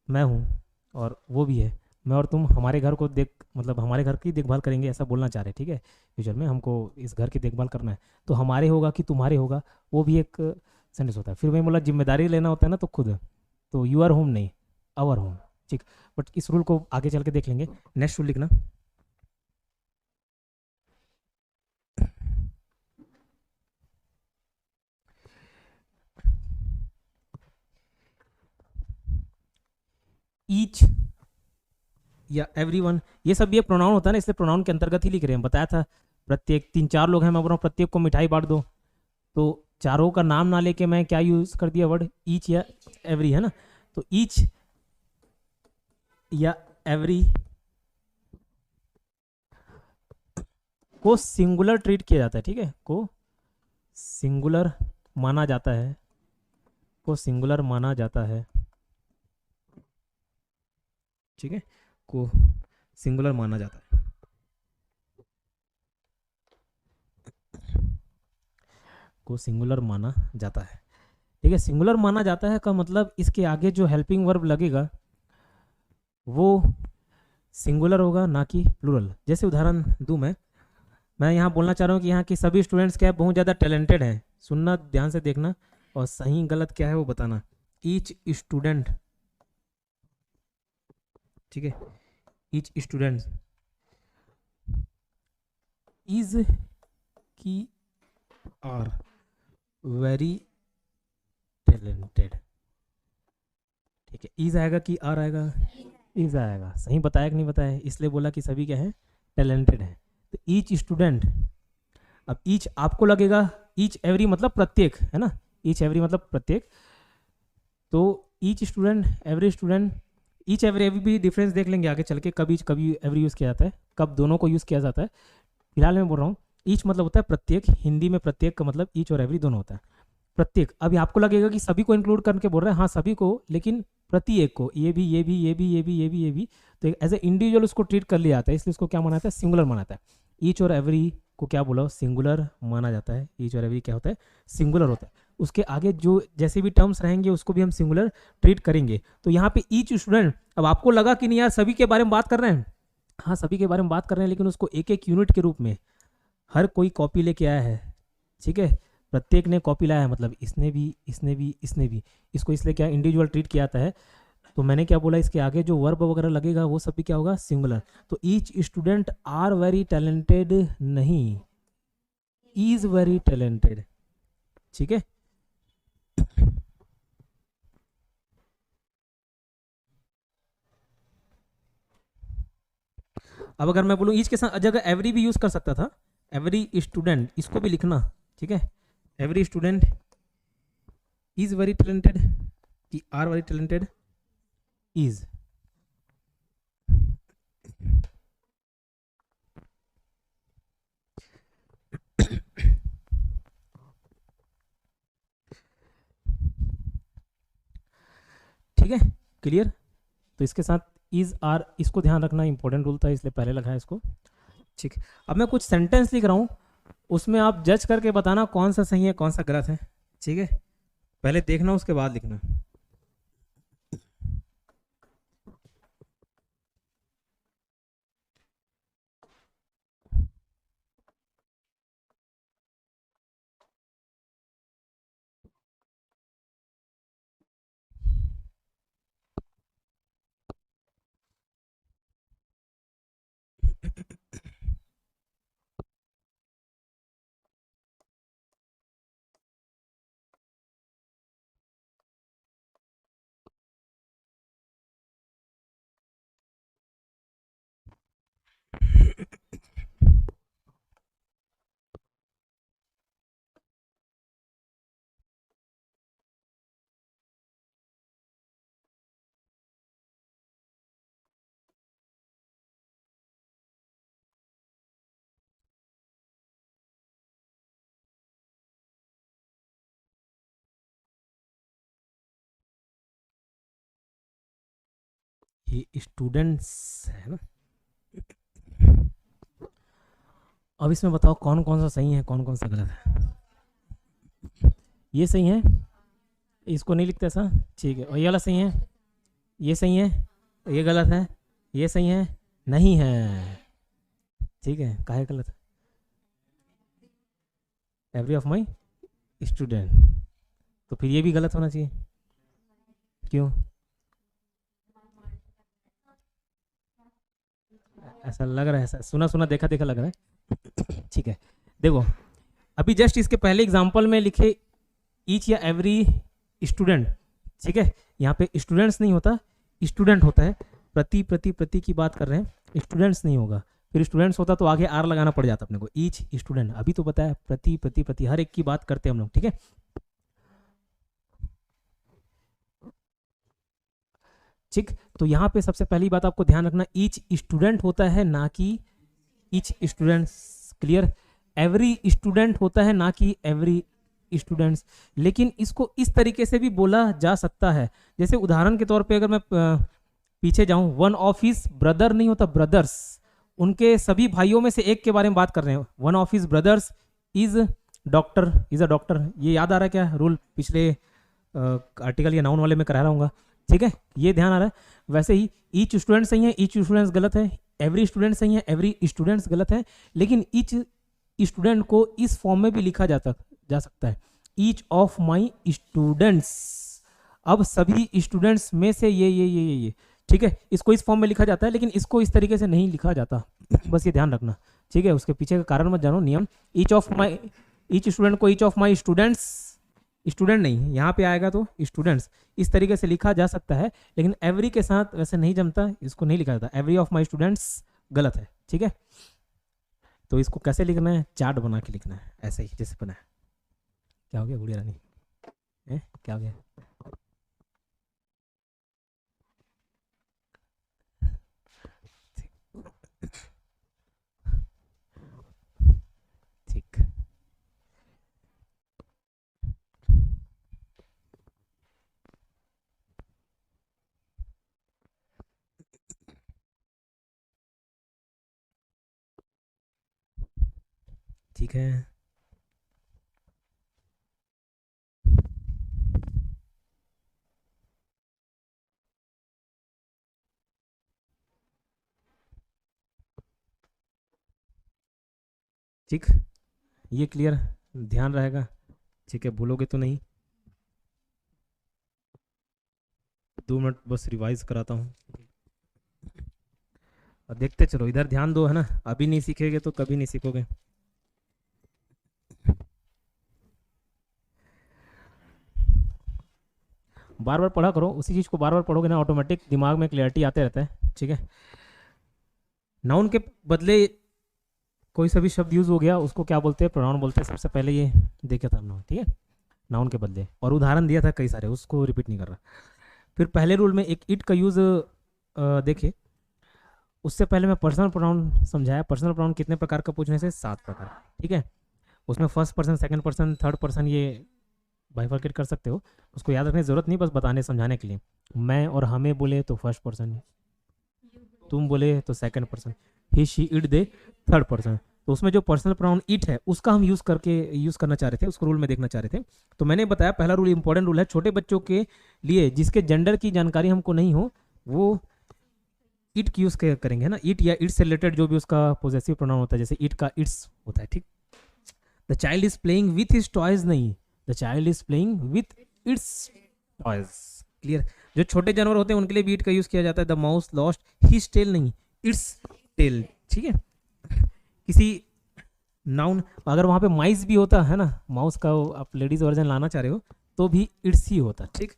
मैं हूँ और वो भी है, मैं और तुम हमारे घर को देख, मतलब हमारे घर की देखभाल करेंगे, ऐसा बोलना चाह रहे हैं, ठीक है। फ्यूचर में हमको इस घर की देखभाल करना है, तो हमारे होगा कि तुम्हारे होगा, वो भी एक सेंटेंस होता है। फिर मैं बोला जिम्मेदारी लेना होता है ना, तो खुद, तो यू आर होम नहीं, आवर होम, ठीक। बट इस रूल को आगे चल के देख लेंगे। नेक्स्ट रूल लिखना, ईच या एवरीवन, ये सब ये प्रोनाउन होता है ना, इसलिए प्रोनाउन के अंतर्गत ही लिख रहे हैं। बताया था प्रत्येक, 3-4 लोग हैं, मैं बोल रहा हूँ प्रत्येक को मिठाई बांट दो, तो चारों का नाम ना लेके मैं क्या यूज कर दिया, वर्ड ईच या एवरी, है ना। तो ईच या एवरी को सिंगुलर ट्रीट किया जाता है, ठीक है, को सिंगुलर माना जाता है, को सिंगुलर माना जाता है, ठीक है, को सिंगुलर माना जाता है, को सिंगुलर माना जाता है, ठीक है। सिंगुलर माना जाता है का मतलब इसके आगे जो हेल्पिंग वर्ब लगेगा वो सिंगुलर होगा, ना कि प्लूरल। जैसे उदाहरण दूं मैं यहाँ बोलना चाह रहा हूँ कि यहाँ की सभी स्टूडेंट्स क्या है, बहुत ज़्यादा टैलेंटेड हैं। सुनना, ध्यान से देखना, और सही गलत क्या है वो बताना। ईच स्टूडेंट, ठीक है, ईच स्टूडेंट इज की आर वेरी टैलेंटेड, ठीक है। इज आएगा कि आर आएगा, इज आएगा। सही बताया कि नहीं बताया, इसलिए बोला कि सभी क्या है, टैलेंटेड है। तो ईच स्टूडेंट, अब ईच आपको लगेगा, ईच एवरी मतलब प्रत्येक, है ना, ईच एवरी मतलब प्रत्येक, तो each student, every student, each every भी डिफरेंस देख लेंगे आगे चल के, कभी कभी एवरी यूज़ किया जाता है, कब दोनों को यूज़ किया जाता है। फिलहाल मैं बोल रहा हूँ ईच मतलब होता है प्रत्येक, हिंदी में प्रत्येक का मतलब ईच और एवरी दोनों होता है, प्रत्येक। अभी आपको लगेगा कि सभी को इंक्लूड करके बोल रहे हैं, हाँ सभी को, लेकिन प्रति एक को, ये भी, ये भी, ये भी, ये भी, ये भी, ये भी, तो एज ए इंडिविजुअल उसको ट्रीट कर लिया जाता है, इसलिए इसको क्या माना जाता है, सिंगुलर माना जाता है। ईच और एवरी को क्या बोला, सिंगुलर माना जाता है। ईच और एवरी क्या होता है, सिंगुलर होता है। उसके आगे जो जैसे भी टर्म्स रहेंगे उसको भी हम सिंगुलर ट्रीट करेंगे। तो यहाँ पे ईच स्टूडेंट, अब आपको लगा कि नहीं यार सभी के बारे में बात कर रहे हैं, हाँ सभी के बारे में बात कर रहे हैं, लेकिन उसको एक एक यूनिट के रूप में हर कोई कॉपी लेके आया है, ठीक है, प्रत्येक ने कॉपी लाया है, मतलब इसने भी, इसने भी, इसने भी, इसको इसलिए क्या इंडिविजुअल ट्रीट किया जाता है। तो मैंने क्या बोला, इसके आगे जो वर्ब वगैरह लगेगा वो सब भी क्या होगा, सिंगुलर। तो each student are very talented नहीं, इज वेरी टैलेंटेड, ठीक है। अब अगर मैं बोलूँ ईच के साथ जगह एवरी भी यूज कर सकता था, एवरी स्टूडेंट, इसको भी लिखना, ठीक है, every student is very talented कि आर वेरी टैलेंटेड, इज, ठीक है, क्लियर। तो इसके साथ इज आर, इसको ध्यान रखना, इंपॉर्टेंट रूल था इसलिए पहले लगा है इसको, ठीक। अब मैं कुछ सेंटेंस लिख रहा हूँ, उसमें आप जज करके बताना कौन सा सही है कौन सा गलत है, ठीक है। पहले देखना उसके बाद लिखना। ये स्टूडेंट्स है ना। अब इसमें बताओ कौन कौन सा सही है कौन कौन सा गलत है। ये सही है, इसको नहीं लिखते ऐसा, ठीक है। और ये वाला सही है, ये सही है, ये गलत है, ये सही है, नहीं है, ठीक है। काहे गलत है? एवरी ऑफ माई स्टूडेंट, तो फिर ये भी गलत होना चाहिए, क्यों? ऐसा लग रहा है, ऐसा सुना सुना देखा देखा लग रहा है, ठीक है। देखो अभी जस्ट इसके पहले एग्जांपल में लिखे ईच या एवरी स्टूडेंट, ठीक है। यहाँ पे स्टूडेंट्स नहीं होता, स्टूडेंट होता है। प्रति प्रति प्रति की बात कर रहे हैं, स्टूडेंट्स नहीं होगा। फिर स्टूडेंट्स होता तो आगे आर लगाना पड़ जाता अपने को, ईच स्टूडेंट। अभी तो पता है प्रति प्रति प्रति हर एक की बात करते हैं हम लोग, ठीक है। ठीक, तो यहाँ पे सबसे पहली बात आपको ध्यान रखना, ईच स्टूडेंट होता है ना कि each students, clear. Every student होता है ना कि एवरी स्टूडेंट्स। लेकिन इसको इस तरीके से भी बोला जा सकता है, जैसे उदाहरण के तौर पे अगर मैं पीछे जाऊं, वन ऑफ हिज ब्रदर नहीं होता, ब्रदर्स, उनके सभी भाइयों में से एक के बारे में बात कर रहे हैं। One of his brothers is doctor, is a doctor. ये याद आ रहा है क्या रूल? पिछले आर्टिकल या नाउन वाले में करा रहा हूँ, ठीक है, ये ध्यान आ रहा है। वैसे ही ईच स्टूडेंट सही है, ईच स्टूडेंट्स गलत है। एवरी स्टूडेंट सही है, एवरी स्टूडेंट्स गलत है। लेकिन ईच स्टूडेंट को इस फॉर्म में भी लिखा जा सकता है, ईच ऑफ माई स्टूडेंट्स। अब सभी स्टूडेंट्स में से ये, ठीक है, इसको इस फॉर्म में लिखा जाता है, लेकिन इसको इस तरीके से नहीं लिखा जाता, बस ये ध्यान रखना, ठीक है। उसके पीछे का कारण मत जानो, नियम। ईच स्टूडेंट को each of my students, student नहीं, यहाँ पे आएगा तो स्टूडेंट्स, इस तरीके से लिखा जा सकता है। लेकिन एवरी के साथ वैसे नहीं जमता, इसको नहीं लिखा जाता। एवरी ऑफ माई स्टूडेंट्स गलत है, ठीक है। तो इसको कैसे लिखना है? चार्ट बना के लिखना है, ऐसे ही जैसे बना है। क्या हो गया गुड़िया रानी? क्या हो गया? ठीक, ठीक है। ठीक, ये क्लियर, ध्यान रहेगा, ठीक है, भूलोगे तो नहीं। 2 मिनट बस रिवाइज कराता हूँ और देखते चलो, इधर ध्यान दो, है ना। अभी नहीं सीखेंगे तो कभी नहीं सीखोगे। बार बार पढ़ा करो, उसी चीज़ को बार बार पढ़ोगे ना, ऑटोमेटिक दिमाग में क्लियरिटी आते रहता है, ठीक है। नाउन के बदले कोई सा भी शब्द यूज हो गया, उसको क्या बोलते हैं? प्रोनाउन बोलते हैं। सबसे पहले ये देखा था हम लोग, ठीक है, नाउन के बदले, और उदाहरण दिया था कई सारे, उसको रिपीट नहीं कर रहा। फिर पहले रूल में एक इट का यूज देखे, उससे पहले मैं पर्सनल प्रोनाउन समझाया। पर्सनल प्रोनाउन कितने प्रकार का पूछने से? 7 प्रकार, ठीक है। उसमें first person, second person, third person, ये बाइफरकेट कर सकते हो, उसको याद रखने की जरूरत नहीं, बस बताने समझाने के लिए। मैं और हमें बोले तो फर्स्ट पर्सन, तुम बोले तो second person, he she it they third person. तो उसमें जो पर्सनल प्रोनाउन इट है उसका हम यूज करना चाह रहे थे, उसको रूल में देखना चाह रहे थे। तो मैंने बताया पहला रूल इंपॉर्टेंट रूल है, छोटे बच्चों के लिए जिसके जेंडर की जानकारी हमको नहीं हो, वो इट की यूज करेंगे, है ना। इट या इट से रिलेटेड जो भी उसका पोजेसिव प्रोनाउन होता है, जैसे इट का इट्स होता है, ठीक। The child is playing with his toys नहीं, the child is playing with its toys, clear. जो छोटे जानवर होते हैं उनके लिए भी इट का यूज किया जाता है। The mouse lost his tail नहीं, इट्स टेल, ठीक है। किसी नाउन, अगर वहाँ पे माइस भी होता है ना, माउस का आप लेडीज वर्जन लाना चाह रहे हो तो भी इट्स ही होता, ठीक।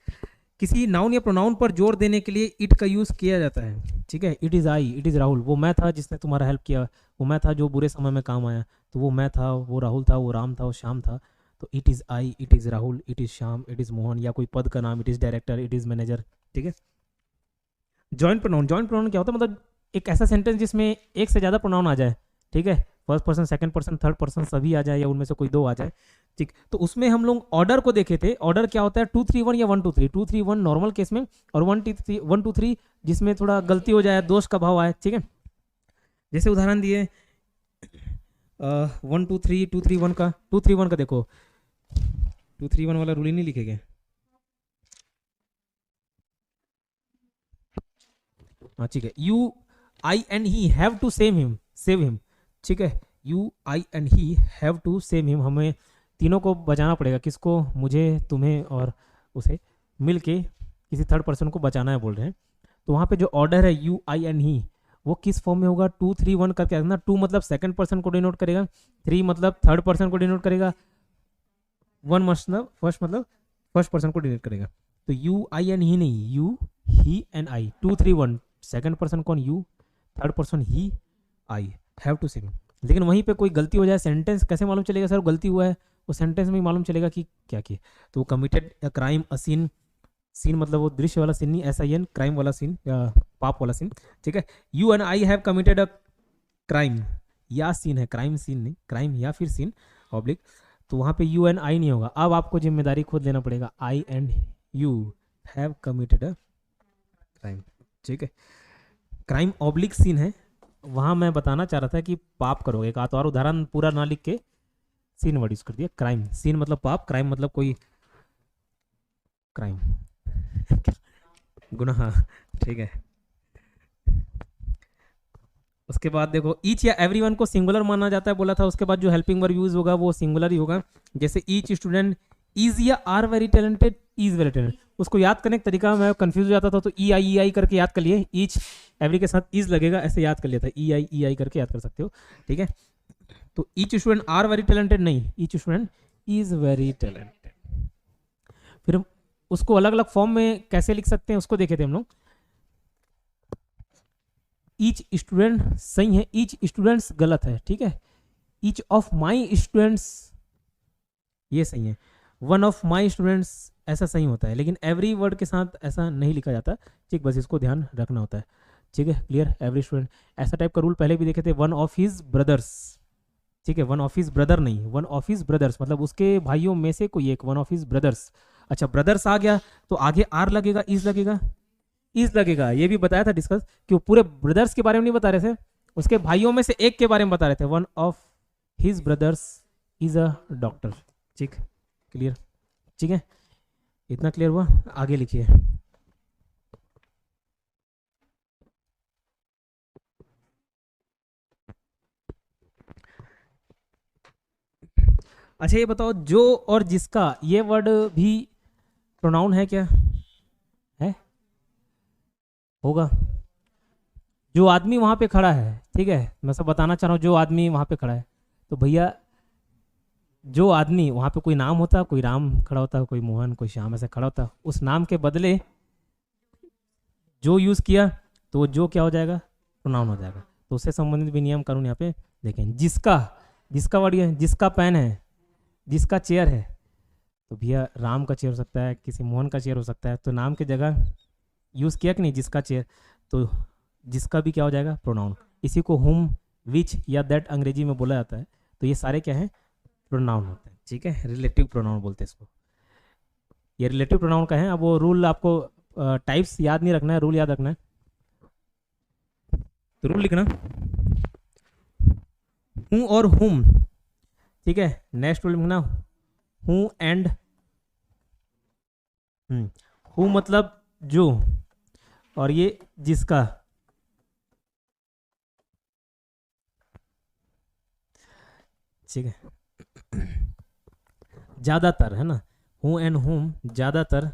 किसी नाउन या प्रोनाउन पर जोर देने के लिए इट का यूज किया जाता है, ठीक है। It is I, it is Rahul, वो मैं था जिसने तुम्हारा हेल्प किया, वो मैं था जो बुरे समय में काम आया, तो वो मैं था, वो राहुल था, वो राम था, वो श्याम था। तो it is I, it is Rahul, it is Shyam, it is Mohan, या कोई पद का नाम, it is director, it is manager, ठीक है। जॉइंट प्रोनाउन, जॉइंट प्रोनाउन क्या होता है? मतलब एक ऐसा सेंटेंस जिसमें एक से ज़्यादा प्रोनाउन आ जाए, ठीक है, first person, second person, third person सभी आ जाए, या उनमें से कोई 2 आ जाए, ठीक। तो उसमें हम लोग ऑर्डर को देखे थे। ऑर्डर क्या होता है? 2 3 1 या 1 2 3। 2 3 1 नॉर्मल केस में, और 1 2 3 जिसमें थोड़ा गलती हो जाए, दोष का भाव आए, ठीक है। जैसे उदाहरण दिए 1 2 3 2 3 1 का, 2 3 1 का देखो, 231 वाला रूल ही नहीं लिखे गए। हाँ ठीक है, you I and he have to save him, ठीक है, you I and he have to save him, हमें तीनों को बचाना पड़ेगा, किसको, मुझे, तुम्हें और उसे, मिलके किसी थर्ड पर्सन को बचाना है बोल रहे हैं। तो वहाँ पे जो ऑर्डर है यू आई एंड ही, वो किस फॉर्म में होगा, 2 3 1 करके रखना। 2 मतलब सेकंड पर्सन को डिनोट करेगा, 3 मतलब थर्ड पर्सन को डिनोट करेगा, 1 मतलब फर्स्ट पर्सन को डिनोट करेगा। तो यू आई एंड ही नहीं, you he and I, 2 3 1, second person कौन, you, third person he, I, have to save. लेकिन वहीं पे कोई गलती हो जाए, सेंटेंस कैसे मालूम चलेगा सर गलती हुआ है, वो सेंटेंस में ही मालूम चलेगा कि क्या किया। तो वो committed a crime, a scene, scene मतलब वो दृश्य वाला सीन नहीं, SIN, क्राइम वाला सीन या पाप वाला सीन, ठीक है। You and I have committed a crime, या सीन है, क्राइम सीन नहीं, क्राइम या फिर सीन ऑब्लिक, तो वहाँ पे यू एंड आई नहीं होगा। अब आपको जिम्मेदारी खुद लेना पड़ेगा, I and you have committed a crime, ठीक है। क्राइम ऑब्लिक सीन है, वहाँ मैं बताना चाह रहा था कि पाप करोगे, एक और उदाहरण पूरा ना लिख के सीन वर्ड यूज कर दिया। क्राइम, सीन मतलब पाप, क्राइम मतलब कोई क्राइम गुनाह, ठीक है। उसके बाद देखो ईच या एवरीवन को सिंगुलर माना जाता है बोला था, उसके बाद जो हेल्पिंग वर्ब यूज होगा वो सिंगुलर ही होगा। जैसे ईच स्टूडेंट इज या are very talented, is very talented, उसको याद करने का तरीका मैं कंफ्यूज हो जाता था, तो ई आई करके याद कर लिए, ईच एवरी के साथ इज लगेगा, ऐसे याद कर लिया था, ई आई करके याद कर सकते हो, ठीक है। तो each student are very talented नहीं, each student is very talented. फिर उसको अलग अलग फॉर्म में कैसे लिख सकते हैं उसको देखे थे हम लोग। ईच स्टूडेंट सही है, ईच स्टूडेंट्स गलत है, ठीक है। ईच ऑफ माई स्टूडेंट्स ये सही है, वन ऑफ माई स्टूडेंट्स ऐसा सही होता है, लेकिन एवरी वर्ड के साथ ऐसा नहीं लिखा जाता, ठीक, बस इसको ध्यान रखना होता है, ठीक है, क्लियर। एवरी स्टूडेंट ऐसा टाइप का रूल पहले भी देखे थे, वन ऑफ हिज ब्रदर्स, ठीक है, वन ऑफ हिज ब्रदर नहीं, वन ऑफ हिज ब्रदर्स मतलब उसके भाइयों में से कोई एक, वन ऑफ हिज ब्रदर्स। अच्छा ब्रदर्स आ गया तो आगे आर लगेगा, इज लगेगा, इज लगेगा, ये भी बताया था डिस्कस कि वो पूरे ब्रदर्स के बारे में नहीं बता रहे थे, उसके भाइयों में से एक के बारे में बता रहे थे, one of his brothers is a doctor, ठीक, क्लियर, ठीक है, इतना क्लियर हुआ। आगे लिखिए। अच्छा ये बताओ, जो और जिसका ये वर्ड भी प्रोनाउन है क्या, है, होगा। जो आदमी वहां पे खड़ा है, ठीक है, मैं सब बताना चाह रहा हूँ, जो आदमी वहां पे खड़ा है, तो भैया जो आदमी वहां पे कोई नाम होता, कोई राम खड़ा होता, कोई मोहन, कोई श्याम ऐसे खड़ा होता, उस नाम के बदले जो यूज किया तो जो क्या हो जाएगा, प्रोनाउन हो जाएगा। तो उससे संबंधित भी नियम कानून यहाँ पे देखें। जिसका, जिसका वर्ड है, जिसका पेन है, जिसका चेयर है, तो भैया राम का चेयर हो सकता है, किसी मोहन का चेयर हो सकता है, तो नाम की जगह यूज किया कि नहीं, जिसका चेयर, तो जिसका भी क्या हो जाएगा, प्रोनाउन। इसी को हुम, विच या दैट अंग्रेजी में बोला जाता है, तो ये सारे क्या है, प्रोनाउन होते हैं, ठीक है, रिलेटिव प्रोनाउन बोलते हैं इसको, ये रिलेटिव प्रोनाउन का है। अब वो रूल आपको टाइप्स याद नहीं रखना है, रूल याद रखना है। तो रूल लिखना, हूँ और हुम, ठीक है। नेक्स्ट रूल लिखना, हूँ एंड हूँ मतलब जो, और ये जिसका, ठीक है, ज्यादातर है ना, हूँ एंड हुम ज्यादातर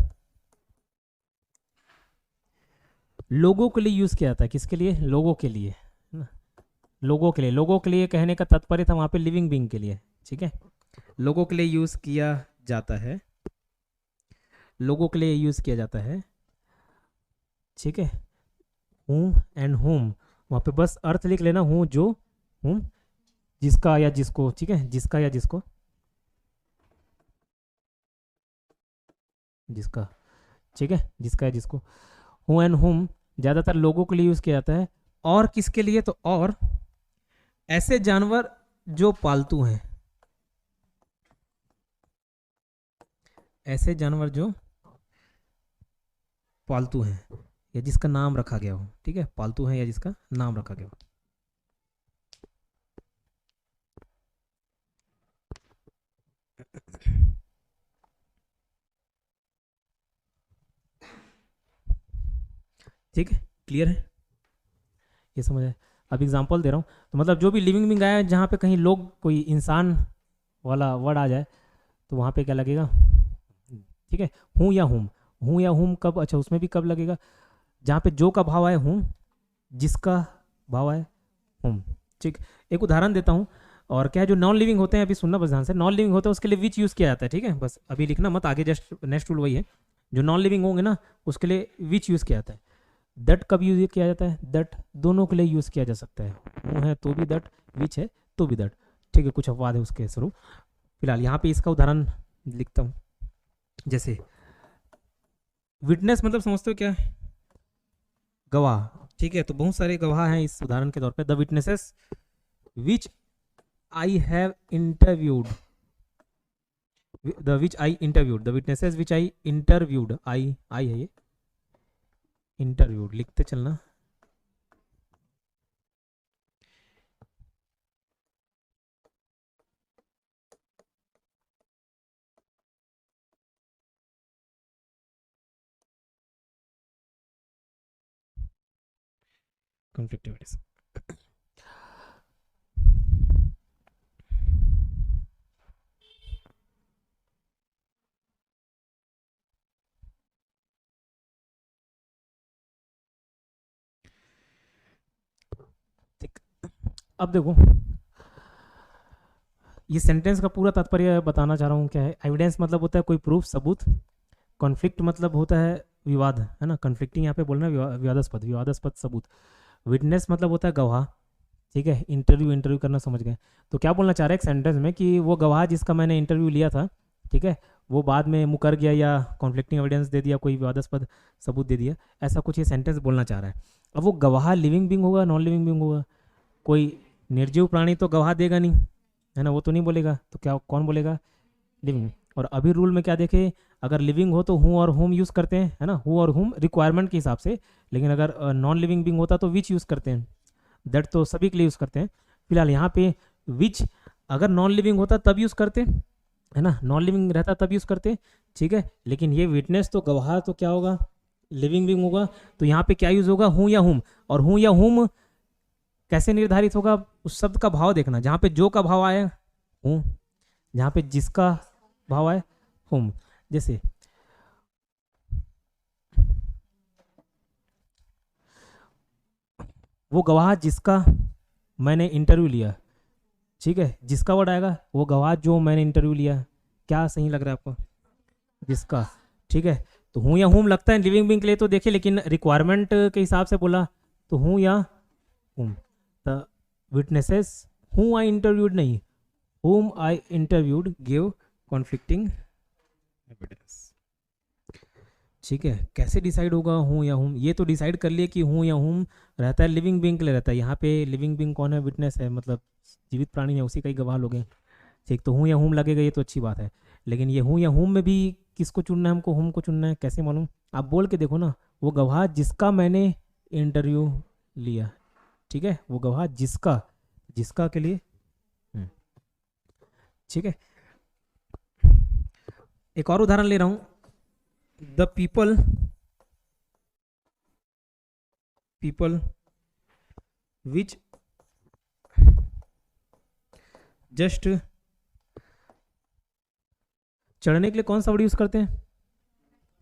लोगों के लिए यूज किया जाता है, किसके लिए, लोगों के लिए, है ना, लोगों के लिए, लोगों के लिए कहने का तात्पर्य था वहां पे लिविंग बीइंग के लिए, ठीक है, लोगों के लिए यूज किया जाता है, लोगों के लिए यूज किया जाता है, ठीक है। हूँ एंड होम, वहां पे बस अर्थ लिख लेना, हूँ जो, हूँ जिसका या जिसको, ठीक है, जिसका या जिसको, जिसका, ठीक है, जिसका या जिसको। हूँ एंड होम ज्यादातर लोगों के लिए यूज किया जाता है, और किसके लिए, तो और ऐसे जानवर जो पालतू हैं, ऐसे जानवर जो पालतू हैं या जिसका नाम रखा गया हो, ठीक है, पालतू है या जिसका नाम रखा गया हो। ठीक है, क्लियर है, ये समझ है। अब एग्जांपल दे रहा हूँ, तो मतलब जो भी लिविंग बीइंग आया है, जहाँ पे कहीं लोग कोई इंसान वाला वर्ड आ जाए तो वहाँ पे क्या लगेगा, ठीक है, हूँ या हुम। हूँ या हुम कब, अच्छा उसमें भी कब लगेगा, जहाँ पे जो का भाव आए हूँ, जिसका भाव आए हुम। ठीक, एक उदाहरण देता हूँ। और क्या है, जो नॉन लिविंग होते हैं, अभी सुनना बस ध्यान से, नॉन लिविंग होता है उसके लिए विच यूज़ किया जाता है, ठीक है, बस अभी लिखना मत, आगे जस्ट नेक्स्ट रूल वही है। जो नॉन लिविंग होंगे ना उसके लिए विच यूज़ किया जाता है। दट कब यूज किया जाता है, दट दोनों के लिए यूज़ किया जा सकता है, हूँ है तो भी दट, विच है तो भी दट, ठीक है, कुछ अपवाद है उसके स्वरूप। फिलहाल यहाँ पे इसका उदाहरण लिखता हूँ। जैसे विटनेस मतलब समझते हो क्या है, गवाह, ठीक है, तो बहुत सारे गवाह हैं इस उदाहरण के तौर पे। The witnesses which I have interviewed, the witnesses which I interviewed, I है ये, इंटरव्यूड लिखते चलना। कॉन्फ्लिक्ट एविडेंस, ठीक। अब देखो, ये सेंटेंस का पूरा तात्पर्य बताना चाह रहा हूँ क्या है। एविडेंस मतलब होता है कोई प्रूफ, सबूत। कॉन्फ्लिक्ट मतलब होता है विवाद, है ना, कॉन्फ्लिक्टिंग यहाँ पे बोलना विवादास्पद सबूत। विटनेस मतलब होता है गवाह, ठीक है, इंटरव्यू करना, समझ गए। तो क्या बोलना चाह रहे हैं एक सेंटेंस में कि वो गवाह जिसका मैंने इंटरव्यू लिया था, ठीक है, वो बाद में मुकर गया या कॉन्फ्लिक्टिंग एविडेंस दे दिया, कोई विवादास्पद सबूत दे दिया, ऐसा कुछ ये सेंटेंस बोलना चाह रहा है। अब वो गवाह लिविंग बीइंग होगा, नॉन लिविंग बीइंग होगा, कोई निर्जीव प्राणी तो गवाह देगा नहीं, है ना, वो तो नहीं बोलेगा, तो क्या कौन बोलेगा, लिविंग। और अभी रूल में क्या देखे, अगर लिविंग हो तो हूँ और हुम यूज़ करते हैं, है ना, हूँ और हुम रिक्वायरमेंट के हिसाब से, लेकिन अगर नॉन लिविंग बीइंग होता तो विच यूज़ करते हैं, दैट तो सभी के लिए यूज़ करते हैं। फिलहाल यहाँ पे विच अगर नॉन लिविंग होता तब यूज़ करते, है ना, नॉन लिविंग रहता तब यूज़ करते, ठीक है, लेकिन ये विटनेस तो गवाह तो क्या होगा, लिविंग बीइंग होगा, तो यहाँ पे क्या यूज़ होगा, हूँ या हुम। और हूँ या हुम कैसे निर्धारित होगा, उस शब्द का भाव देखना, जहाँ पे जो का भाव आए हूँ, जहाँ पे जिसका भाव आए हुम। जैसे वो गवाह जिसका मैंने इंटरव्यू लिया, ठीक है, जिसका वर्ड आएगा, वो गवाह जो मैंने इंटरव्यू लिया, क्या सही लग रहा है आपको, जिसका, ठीक है। तो हूँ या हुम लगता है लिविंग बीइंग के लिए तो देखिए, लेकिन रिक्वायरमेंट के हिसाब से बोला तो हूँ या हुम। The witnesses whom I interviewed नहीं, whom I interviewed gave conflicting evidence, ठीक है। कैसे डिसाइड होगा हूँ या हुम, ये तो डिसाइड कर लिए कि हूँ या हुम रहता है लिविंग बीइंग के लिए रहता है। यहाँ पे लिविंग बीइंग कौन है, विटनेस है, मतलब जीवित प्राणी है, उसी का ही गवाह लोग हैं, ठीक। तो हूँ या हुम लगेगा, ये तो अच्छी बात है। लेकिन ये हूँ या हुम में भी किसको चुनना है, हमको हुम को चुनना है, कैसे मालूम, आप बोल के देखो ना, वो गवाह जिसका मैंने इंटरव्यू लिया, ठीक है, वो गवाह जिसका के लिए, ठीक है। एक और उदाहरण ले रहा हूं, द पीपल विच जस्ट, चढ़ने के लिए कौन सा वर्ड यूज करते हैं,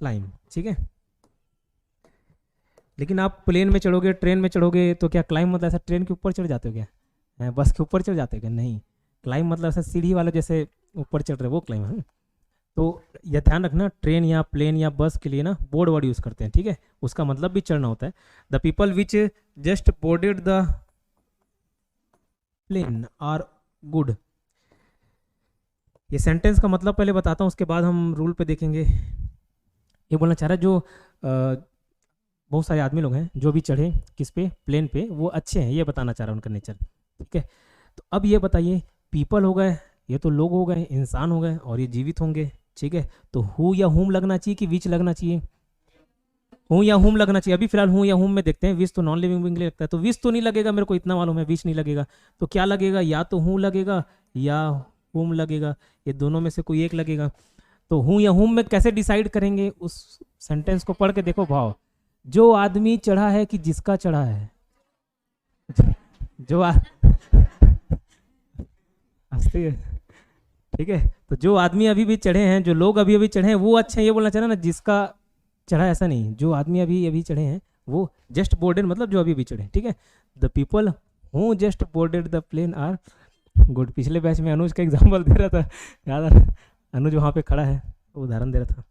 क्लाइंब, ठीक है। लेकिन आप प्लेन में चढ़ोगे, ट्रेन में चढ़ोगे, तो क्या क्लाइंब मतलब ऐसा ट्रेन के ऊपर चढ़ जाते हो क्या, बस के ऊपर चढ़ जाते हो क्या, नहीं। क्लाइंब मतलब ऐसा सीढ़ी वाला जैसे ऊपर चढ़ रहे वो क्लाइंब है। तो यह ध्यान रखना, ट्रेन या प्लेन या बस के लिए ना बोर्ड वर्ड यूज़ करते हैं, ठीक है, उसका मतलब भी चढ़ना होता है। The people which just boarded the plane are good. ये सेंटेंस का मतलब पहले बताता हूँ, उसके बाद हम रूल पे देखेंगे। ये बोलना चाह रहा है जो बहुत सारे आदमी लोग हैं जो भी चढ़े किस पे, प्लेन पे, वो अच्छे हैं, ये बताना चाह रहा है उनका नेचर, ठीक है। तो अब ये बताइए, पीपल हो गए, ये तो लोग हो गए, इंसान हो गए, और ये जीवित होंगे, ठीक है। तो हु या हुम लगना चाहिए कि विच लगना चाहिए, हूँ या हुम लगना चाहिए। अभी फिलहाल हूँ या हुम में देखते हैं, विच तो नॉन लिविंग बीइंग लगता है, तो विच तो नहीं लगेगा, मेरे को इतना मालूम है, विच नहीं लगेगा। तो क्या लगेगा, या तो हूँ लगेगा या हुम लगेगा, ये दोनों में से कोई एक लगेगा। तो हूँ या हुम में कैसे डिसाइड करेंगे, उस सेंटेंस को पढ़ के देखो भाव। जो आदमी चढ़ा है कि जिसका चढ़ा है, जो हंसते हैं, ठीक है। तो जो आदमी अभी भी चढ़े हैं, जो लोग अभी अभी चढ़े हैं वो अच्छे हैं, ये बोलना चाह रहा ना, जिसका चढ़ा ऐसा नहीं, जो आदमी अभी अभी चढ़े हैं वो जस्ट बोर्डेड, मतलब जो अभी अभी चढ़े, ठीक है। The people who just boarded the plane are good. पिछले बैच में अनुज का एग्जाम्पल दे रहा था, याद आ रहा? अनुज वहाँ पे खड़ा है, वो उदाहरण दे रहा था।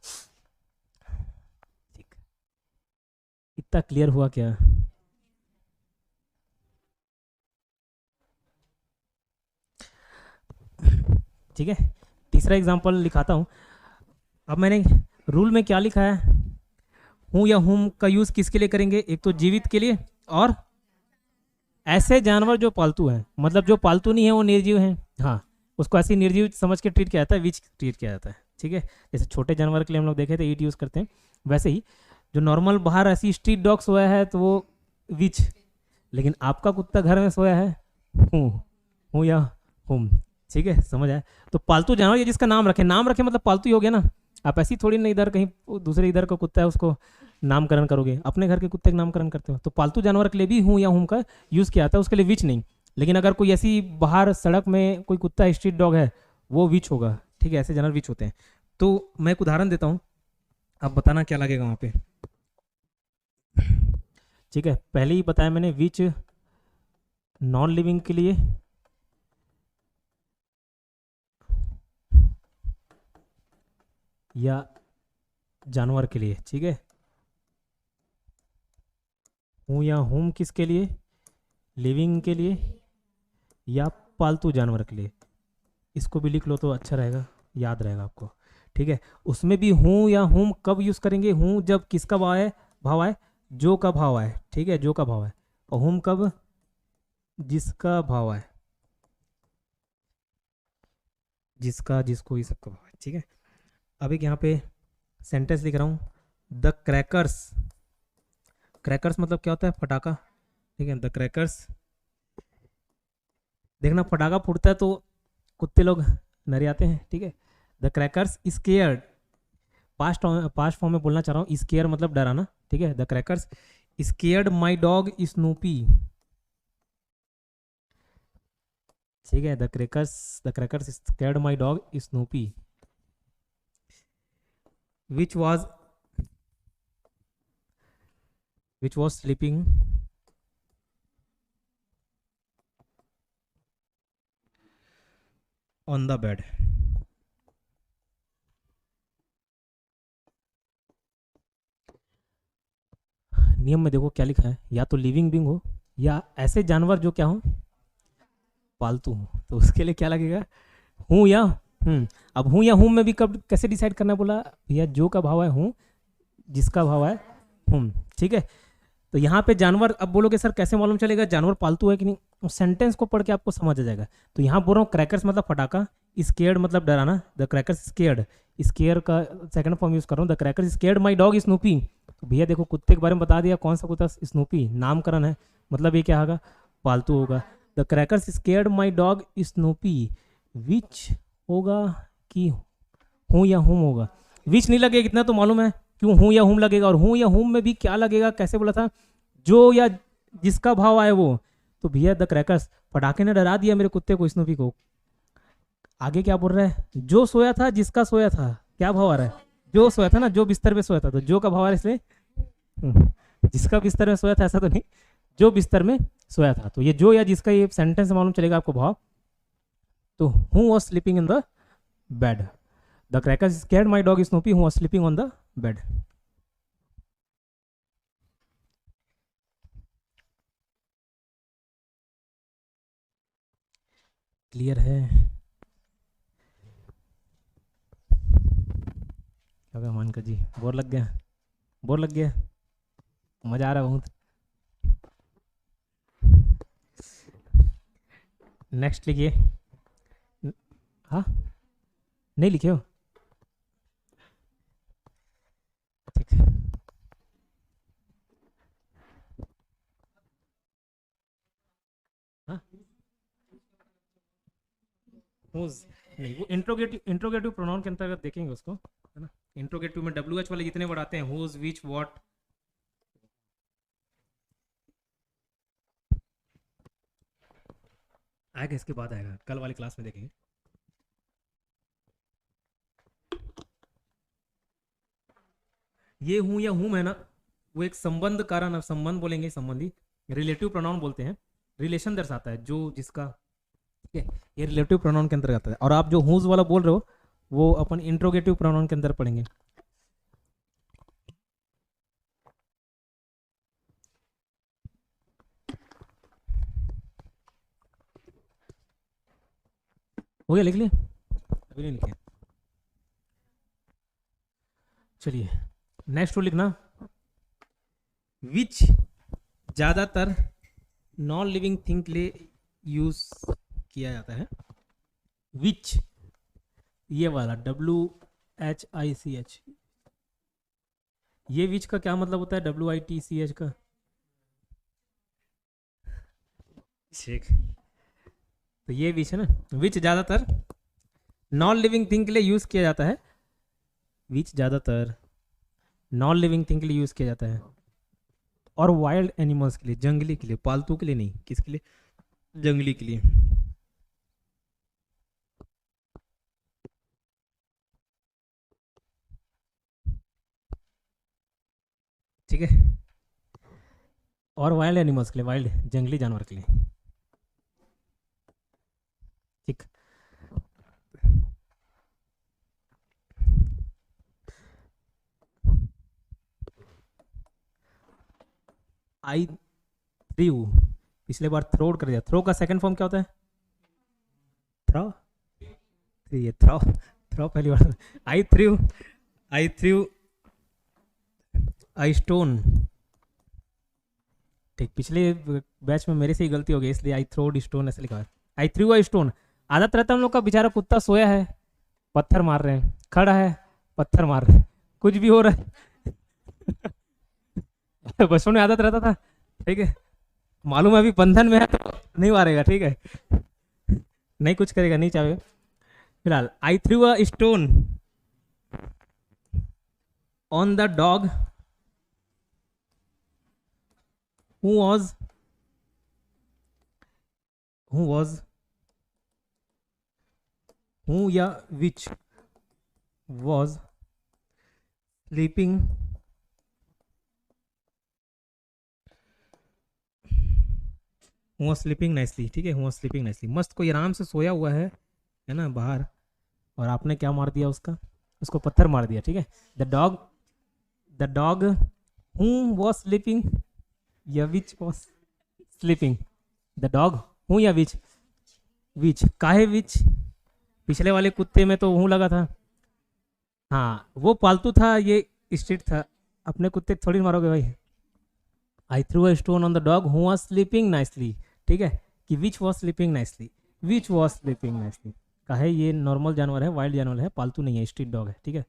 ठीक, इतना क्लियर हुआ क्या? ठीक है, तीसरा एग्जाम्पल लिखाता हूँ। अब मैंने रूल में क्या लिखा है, हूँ या हुम का यूज़ किसके लिए करेंगे? एक तो जीवित के लिए, और ऐसे जानवर जो पालतू हैं, मतलब जो पालतू नहीं है वो निर्जीव हैं, हाँ, उसको ऐसे निर्जीव समझ के ट्रीट किया जाता है, विच ट्रीट किया जाता है, ठीक है। जैसे छोटे जानवर के लिए हम लोग देखे थे ईट यूज़ करते हैं, वैसे ही जो नॉर्मल बाहर ऐसी स्ट्रीट डॉग सोया है तो वो विच, लेकिन आपका कुत्ता घर में सोया है हूँ या हुम, ठीक है, समझ आया? तो पालतू जानवर ये जिसका नाम रखे मतलब पालतू ही हो गया ना। आप ऐसी थोड़ी ना इधर कहीं दूसरे इधर का कुत्ता है उसको नामकरण करोगे, अपने घर के कुत्ते का नामकरण करते हो। तो पालतू जानवर के लिए भी हूँ या हुम का यूज़ किया जाता है, उसके लिए विच नहीं। लेकिन अगर कोई ऐसी बाहर सड़क में कोई कुत्ता स्ट्रीट डॉग है वो विच होगा, ठीक है, ऐसे जानवर विच होते हैं। तो मैं एक उदाहरण देता हूँ, आप बताना क्या लगेगा वहाँ पे, ठीक है। पहले ही बताया मैंने, विच नॉन लिविंग के लिए या जानवर के लिए, ठीक है। हूँ या हुम किसके लिए? लिविंग के लिए या पालतू जानवर के लिए। इसको भी लिख लो तो अच्छा रहेगा, याद रहेगा आपको, ठीक है। उसमें भी हूँ या हुम कब यूज़ करेंगे? हूँ जब किसका भाव आए, जो का भाव आए, ठीक है, जो का भाव आए। और हुम कब? जिसका भाव आए, जिसका, जिसको, ये सबका भाव है, ठीक है। अब एक यहाँ पे सेंटेंस लिख रहा हूँ, द क्रैकर्स। क्रैकर्स मतलब क्या होता है? पटाखा, ठीक है। द क्रैकर्स, देखना पटाखा फूटता है तो कुत्ते लोग नरियाते हैं, ठीक है। The crackers scared, past form में बोलना चाह रहा हूँ, स्केयर मतलब डराना, ठीक है। The crackers scared my dog Snoopy, ठीक है। The crackers scared my dog Snoopy which was sleeping on the bed। नियम में देखो क्या लिखा है, या तो लिविंग बींग हो या ऐसे जानवर जो क्या हो, पालतू हो। तो उसके लिए क्या लगेगा? हूँ या हुम। अब हूँ या हुम में भी कब कैसे डिसाइड करना बोला भैया? जो का भाव है हूँ, जिसका भाव है हुम, ठीक है। तो यहाँ पे जानवर, अब बोलोगे सर कैसे मालूम चलेगा जानवर पालतू है कि नहीं? उस सेंटेंस को पढ़ के आपको समझ आ जाएगा। तो यहाँ बोल रहा हूँ क्रैकर्स मतलब फटाका, स्केयर्ड मतलब डराना, द क्रैकर्स स्केयर्ड, स्केयर का सेकंड फॉर्म यूज कर रहा हूँ, the crackers scared my dog Snoopy. तो भैया देखो कुत्ते के बारे में बता दिया, कौन सा कुत्ता? स्नूपी, नामकरण है, मतलब ये क्या होगा? पालतू होगा। The crackers scared my dog Snoopy, which होगा कि हूँ या हुम होगा? विच नहीं लगेगा, इतना तो मालूम है, क्यों हूँ या हुम लगेगा। और हूँ या हुम में भी क्या लगेगा, कैसे बोला था? जो या जिसका भाव आए वो। तो भैया द क्रैकर्स, पटाखे ने डरा दिया मेरे कुत्ते को, स्नूपी को। आगे क्या बोल रहा है? जो सोया था, जिसका सोया था, क्या भाव आ रहा है? जो सोया था ना, जो बिस्तर पे सोया था, तो जो का भाव आ रहा है इसलिए जिसका बिस्तर में सोया था ऐसा तो नहीं, जो बिस्तर में सोया था। तो ये जो या जिसका, ये सेंटेंस मालूम चलेगा आपको भाव। तो who was sleeping in the bed, the crackers scared my dog Snoopy who was sleeping on the bed. Clear है? क्या होगा मानकर जी? बोर लग गया? बोर लग गया? मजा आ रहा है बहुत? नेक्स्ट लिखिए। हाँ, नहीं लिखे हो? ठीक है। हाँ, नहीं, वो इंट्रोगेटिव प्रोनाउन के अंतर्गत देखेंगे उसको, है ना। इंट्रोगेटिव में WH वाले जितने वर्ड आते हैं, हुज, विच, व्हाट, आएगा, इसके बाद आएगा, कल वाली क्लास में देखेंगे। ये हूँ या हूँ है ना, वो एक संबंध कारण, संबंध बोलेंगे, संबंधी, रिलेटिव प्रोनाउन बोलते हैं, रिलेशन दर्शाता है जो जिसका, ठीक है, ये रिलेटिव प्रोनाउन के अंतर्गत आता है। और आप जो हूज वाला बोल रहे हो वो अपन इंट्रोगेटिव प्रोनाउन के अंदर पढ़ेंगे। हो गया, लिख लिया? अभी नहीं लिखे? चलिए नेक्स्ट रूल लिखना, विच ज़्यादातर नॉन लिविंग थिंग के लिए यूज किया जाता है। विच, ये वाला WHICH, ये विच का क्या मतलब होता है WITCH का? ठीक, तो ये विच है ना, विच ज़्यादातर नॉन लिविंग थिंग के लिए यूज किया जाता है। विच ज़्यादातर नॉन लिविंग थिंग के लिए यूज किया जाता है, और वाइल्ड एनिमल्स के लिए, जंगली के लिए, पालतू के लिए नहीं, किसके लिए? जंगली के लिए। ठीक है, और वाइल्ड एनिमल्स के लिए, वाइल्ड जंगली जानवर के लिए। ठीक, आई थ्रू, पिछले बार थ्रोड कर दिया। थ्रो का सेकंड फॉर्म क्या होता है? थ्रो, ये थ्रो, थ्रो पहली बार। आई थ्रू, आई थ्रू आई स्टोन। ठीक, पिछले बैच में मेरे से ही गलती हो गई, इसलिए आई थ्रोड स्टोन ऐसे लिखा है। आई थ्रू आई स्टोन, आदत रहता है हम लोग का, बेचारा कुत्ता सोया है, पत्थर मार रहे हैं, खड़ा है, पत्थर मार रहे हैं, कुछ भी हो रहा है। बचपन में आदत रहता था, ठीक है, मालूम है अभी बंधन में है तो नहीं मारेगा, ठीक है, नहीं कुछ करेगा, नहीं चाहे। फिलहाल I threw a stone on the dog who या which was sleeping nicely। ठीक है, sleeping nicely, मस्त कोई आराम से सोया हुआ है ना बाहर, और आपने क्या मार दिया उसको पत्थर मार दिया। ठीक है, the dog who was sleeping या विच वॉज स्लीपिंग, द डॉग हूँ या विच, विच काहे विच, पिछले वाले कुत्ते में तो हूँ लगा था, हाँ वो पालतू था, ये स्ट्रीट था, अपने कुत्ते थोड़ी मारोगे भाई। I threw a stone on the dog who was sleeping nicely, ठीक है, कि which was sleeping nicely, which was sleeping nicely, काहे ये नॉर्मल जानवर है, वाइल्ड जानवर है, पालतू नहीं है, स्ट्रीट डॉग है। ठीक है,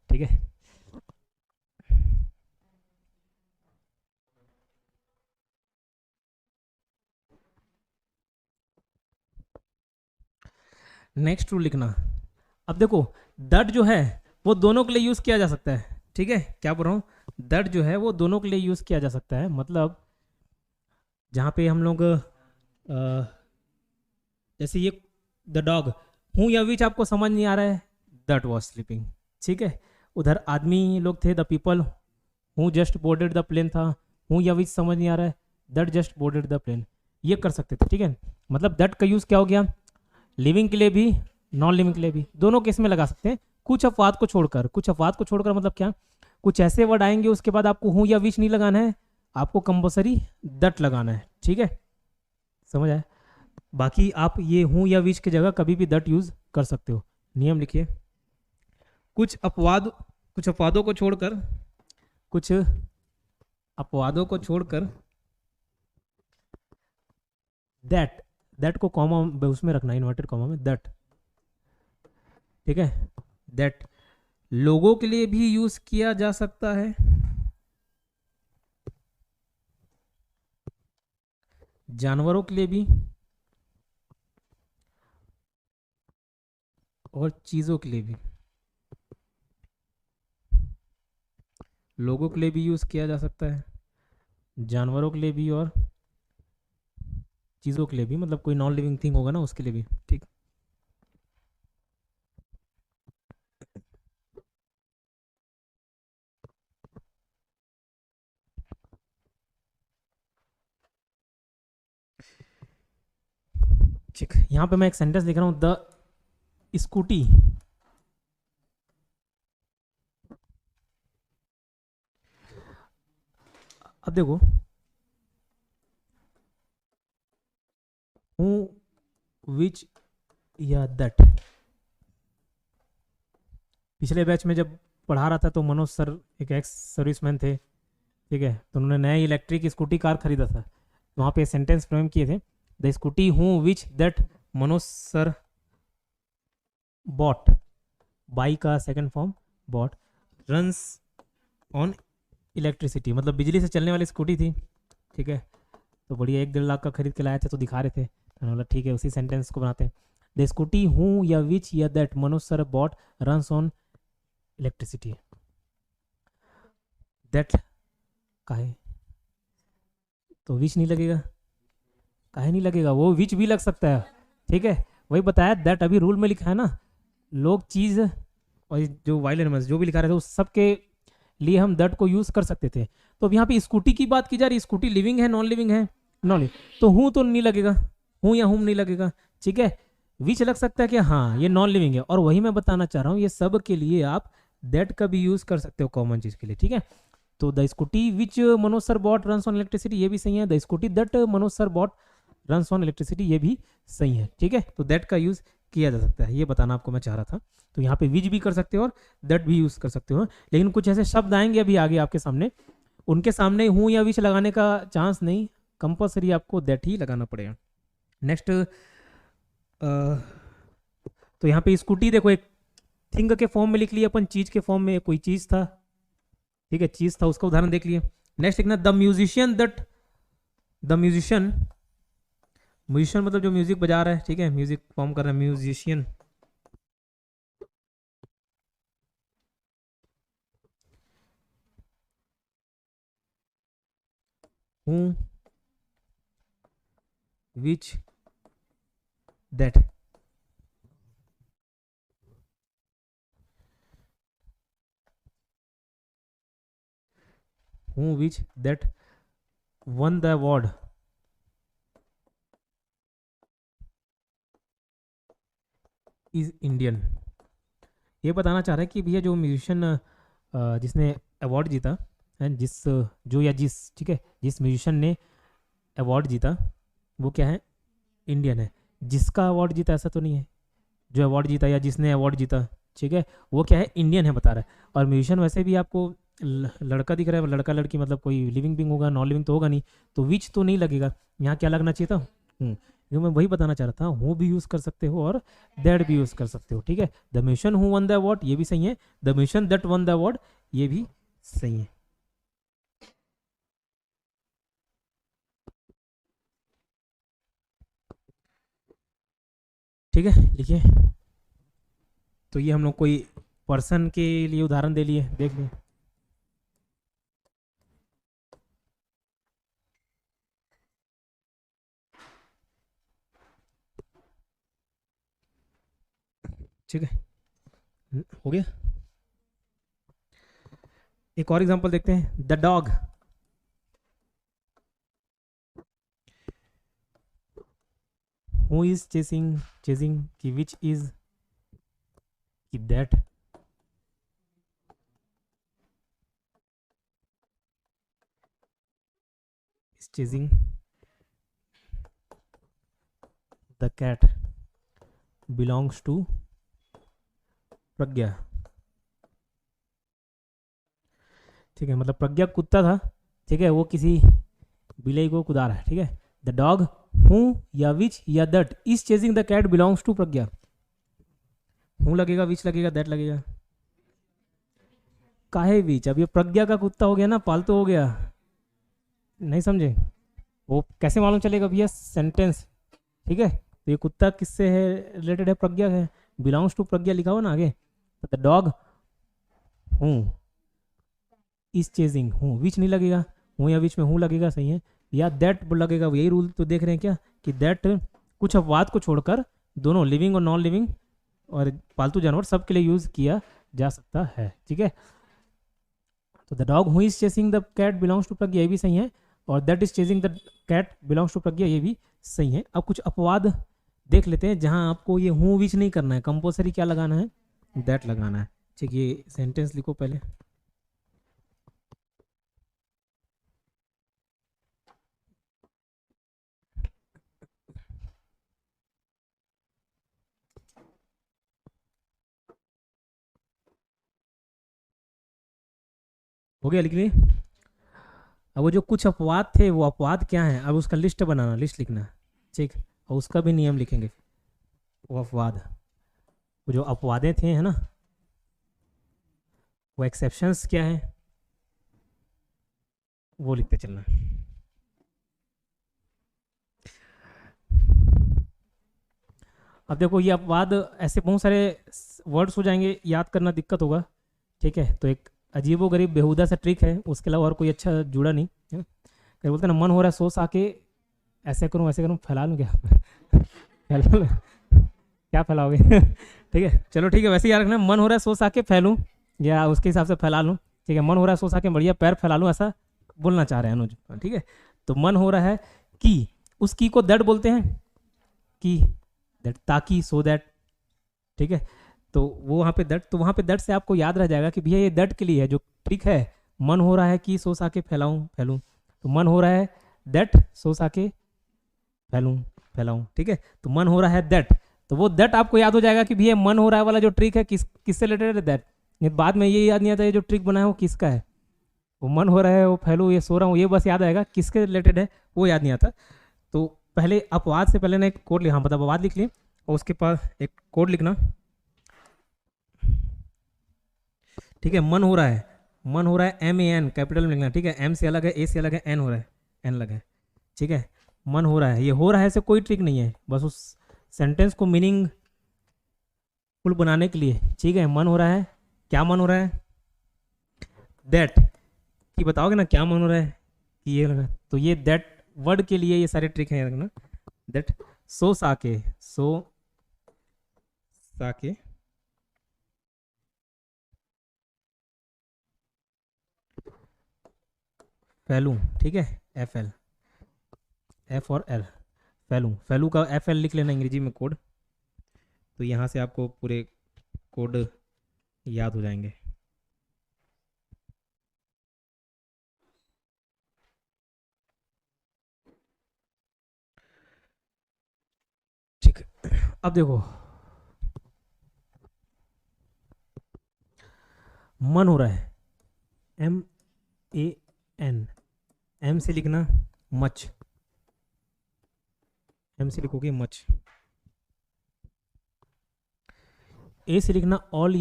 ठीक है, नेक्स्ट रूल लिखना। अब देखो दैट जो है वो दोनों के लिए यूज किया जा सकता है। ठीक है, क्या बोल रहा हूँ, दैट जो है वो दोनों के लिए यूज किया जा सकता है। मतलब जहाँ पे हम लोग जैसे ये द डॉग हूँ या विच आपको समझ नहीं आ रहा है, दैट वॉज स्लीपिंग। ठीक है, उधर आदमी लोग थे, the people who just boarded the plane था, हूँ या विच समझ नहीं आ रहा है, that just boarded the plane, ये कर सकते थे। ठीक है, मतलब दैट का यूज क्या हो गया, लिविंग के लिए भी नॉन लिविंग के लिए भी, दोनों केस में लगा सकते हैं। कुछ अपवाद को छोड़कर, कुछ अपवाद को छोड़कर मतलब क्या, कुछ ऐसे वर्ड आएंगे उसके बाद आपको हूँ या विच नहीं लगाना है, आपको कंपल्सरी दैट लगाना है। ठीक है, समझ आया। बाकी आप ये हूँ या विच की जगह कभी भी दैट यूज कर सकते हो। नियम लिखिए, कुछ अपवादों को छोड़कर, कुछ अपवादों को छोड़कर दैट को कॉमा उसमें रखना, इन्वर्टेड कॉमा में, दैट। ठीक है, दैट लोगों के लिए भी यूज किया जा सकता है, जानवरों के लिए भी, और चीजों के लिए भी। लोगों के लिए भी यूज़ किया जा सकता है, जानवरों के लिए भी और चीज़ों के लिए भी, मतलब कोई नॉन लिविंग थिंग होगा ना उसके लिए भी। ठीक, ठीक। यहाँ पे मैं एक सेंटेंस लिख रहा हूँ, द स्कूटी अब देखो, हूँ विच या दैट, पिछले बैच में जब पढ़ा रहा था तो मनोज सर एक एक्स सर्विसमैन थे, ठीक है, तो उन्होंने नया इलेक्ट्रिक स्कूटी कार खरीदा था, वहाँ पे सेंटेंस फ्रेम किए थे, the scooty who which that Manoj sir bought, buy का second form bought, runs on electricity, मतलब बिजली से चलने वाली स्कूटी थी, ठीक है, तो बढ़िया 1-1.5 लाख का खरीद के लाए थे, तो दिखा रहे थे, मैंने बोला ठीक है उसी सेंटेंस को बनाते हैं, द स्कूटी हूँ या विच या that Manoj sir bought runs on electricity, that काहे, तो विच नहीं लगेगा, काहे नहीं लगेगा, वो विच भी लग सकता है, ठीक है, वही बताया, दैट अभी रूल में लिखा है ना, लोग चीज़ और जो वाइल्ड एनिमल्स जो भी लिखा रहे थे उस सब के लिए हम दैट को यूज़ कर सकते थे। तो अब यहाँ पे स्कूटी की बात की जा रही है, स्कूटी लिविंग है नॉन लिविंग है, नॉन लिविंग, तो हूँ तो नहीं लगेगा, हूँ या हुम नहीं लगेगा, ठीक है, विच लग सकता है कि हाँ ये नॉन लिविंग है, और वही मैं बताना चाह रहा हूँ, ये सब के लिए आप दैट का भी यूज़ कर सकते हो कॉमन चीज़ के लिए, ठीक है, तो the scooty which Manoj sir bought runs on electricity ये भी सही है, the scooty that Manoj sir bought runs on electricity ये भी सही है, ठीक है, तो दैट का यूज़ किया जा सकता है, ये बताना आपको मैं चाह रहा था, तो यहाँ पे विच भी कर सकते हो और दैट भी यूज़ कर सकते हो, लेकिन कुछ ऐसे शब्द आएंगे अभी आगे आपके सामने, उनके सामने हूँ या विच लगाने का चांस नहीं, कंपल्सरी आपको दैट ही लगाना पड़ेगा। नेक्स्ट, तो यहाँ पे स्कूटी देखो एक थिंग के फॉर्म में लिख लिया अपन, चीज के फॉर्म में कोई चीज था, ठीक है, चीज था उसका उदाहरण देख लिए। नेक्स्ट लिखना the musician that, the musician, musician मतलब जो म्यूजिक बजा रहा है, ठीक है, म्यूजिक फॉर्म कर रहा है, म्यूजिशियन, हूँ विच दैट, हूँ which that one the award, is Indian, ये बताना चाह रहा है कि भैया जो म्यूजिशियन जिसने अवार्ड जीता है, जिस जो या जिस, ठीक है, जिस म्यूजिशियन ने अवार्ड जीता वो क्या है, इंडियन है, जिसका अवार्ड जीता ऐसा तो नहीं है, जो अवार्ड जीता या जिसने अवार्ड जीता, ठीक है, वो क्या है, इंडियन है बता रहा है, और म्यूजिशियन वैसे भी आपको लड़का दिख रहा है, लड़का लड़की मतलब कोई लिविंग बिंग होगा, नॉन लिविंग तो होगा नहीं, तो विच तो नहीं लगेगा, यहाँ क्या लगना चाहिए था, जो मैं वही बताना चाह रहा था, हूँ भी यूज़ कर सकते हो और दैट भी यूज़ कर सकते हो, ठीक है, the musician who one the award ये भी सही है, the musician that one the award ये भी सही है। ठीक है, लिखिए, तो ये हम लोग कोई पर्सन के लिए उदाहरण दे लिए, देख लिए, ठीक है, हो गया। एक और एग्जांपल देखते हैं, the dog, who is chasing, chasing की विच इज की that, is chasing the cat belongs to Pragya, ठीक है, मतलब प्रज्ञा कुत्ता था, ठीक है, वो किसी बिलाई को कुदा रहा है, ठीक है, द डॉग हूँ या विच या that is chasing the cat belongs to Pragya, who लगेगा, विच लगेगा, दैट लगेगा, काहे विच, अब ये प्रज्ञा का कुत्ता हो गया ना, पालतू हो गया, नहीं समझे, वो कैसे मालूम चलेगा भैया, सेंटेंस, ठीक है, तो ये कुत्ता किससे है रिलेटेड है, प्रज्ञा है, बिलोंग्स टू प्रज्ञा लिखा हुआ ना आगे, द डॉग हूँ इज चेजिंग, हूँ, विच नहीं लगेगा, हूँ या विच में हूँ लगेगा, सही है, या दैट लगेगा, यही रूल तो देख रहे हैं क्या कि दैट कुछ अपवाद को छोड़कर दोनों लिविंग और नॉन लिविंग और पालतू जानवर सबके लिए यूज किया जा सकता है, ठीक है। तो the dog who is chasing the cat belongs to Pragya, ये भी सही है, और that is chasing the cat belongs to Pragya, ये भी सही है। अब कुछ अपवाद देख लेते हैं जहां आपको ये हूँ विच नहीं करना है, कंपल्सरी क्या लगाना है, दैट लगाना है, ठीक। ये सेंटेंस लिखो पहले। हो गया, लिख लिए। अब वो जो कुछ अपवाद थे वो अपवाद क्या है, अब उसका लिस्ट बनाना, लिस्ट लिखना, ठीक, और उसका भी नियम लिखेंगे। वो अपवाद, वो जो अपवादे थे है ना, वो एक्सेप्शंस क्या है वो लिखते चलना। अब देखो ये अपवाद ऐसे बहुत सारे वर्ड्स हो जाएंगे, याद करना दिक्कत होगा, ठीक है। तो एक अजीबो गरीब बेहुदा सा ट्रिक है, उसके अलावा और कोई अच्छा जुड़ा नहीं है। क्या बोलते हैं ना, मन हो रहा है सोच आके ऐसे करूँ वैसे करूँ, फैला लूँ क्या फैला लूँ? क्या फैलाओगे ठीक है, चलो ठीक है, वैसे ही याद रखना, मन हो रहा है सोच आके फैलूँ या उसके हिसाब से फैला लूँ, ठीक है। मन हो रहा है सोच आके बढ़िया पैर फैला लूँ, ऐसा बोलना चाह रहे हैं अनुज, ठीक है। तो मन हो रहा है कि, उस की को दैट बोलते हैं, कि दैट, ताकि, सो दैट, ठीक है। तो वो वहाँ पे दैट, तो वहाँ पे दैट से आपको याद रह जाएगा कि भैया ये दैट के लिए है, जो ट्रिक है, मन हो रहा है कि सोच आके फैलाऊं फैलूं, तो मन हो रहा है दैट, सोच आके फैलूं फैलाऊं, ठीक है। तो मन हो रहा है दैट, तो वो दैट आपको याद हो जाएगा कि भैया मन हो रहा है वाला जो ट्रिक है किससे रिलेटेड है, दैट। बाद में ये याद नहीं आता ये जो ट्रिक बना है वो किसका है, वो मन हो रहा है, वो फैलू, ये सो रहा हूँ, ये बस याद आएगा, किसके रिलेटेड है वो याद नहीं आता। तो पहले अपवाद से पहले ना एक कोड लिखा, मतलब अपवाद लिख लिए और उसके पास एक कोड लिखना, ठीक है। मन हो रहा है, मन हो रहा है MAN कैपिटल में लिखना, ठीक है। M से अलग है, A से अलग है, N हो रहा है, N अलग है, ठीक है। मन हो रहा है, ये हो रहा है से कोई ट्रिक नहीं है, बस उस सेंटेंस को मीनिंग फुल बनाने के लिए, ठीक है। मन हो रहा है, क्या मन हो रहा है, दैट, कि बताओगे ना क्या मन हो रहा है कि ये लगा, तो ये दैट वर्ड के लिए ये सारे ट्रिक हैं ना, दैट, सो साके, सो साके, फैलू, ठीक है, FL, F और L, फैलू, फैलू का FL लिख लेना अंग्रेजी में कोड, तो यहाँ से आपको पूरे कोड याद हो जाएंगे। ठीक है, अब देखो मन हो रहा है, MAN, M से लिखना मच, M से लिखोगे मच, A से लिखना ऑल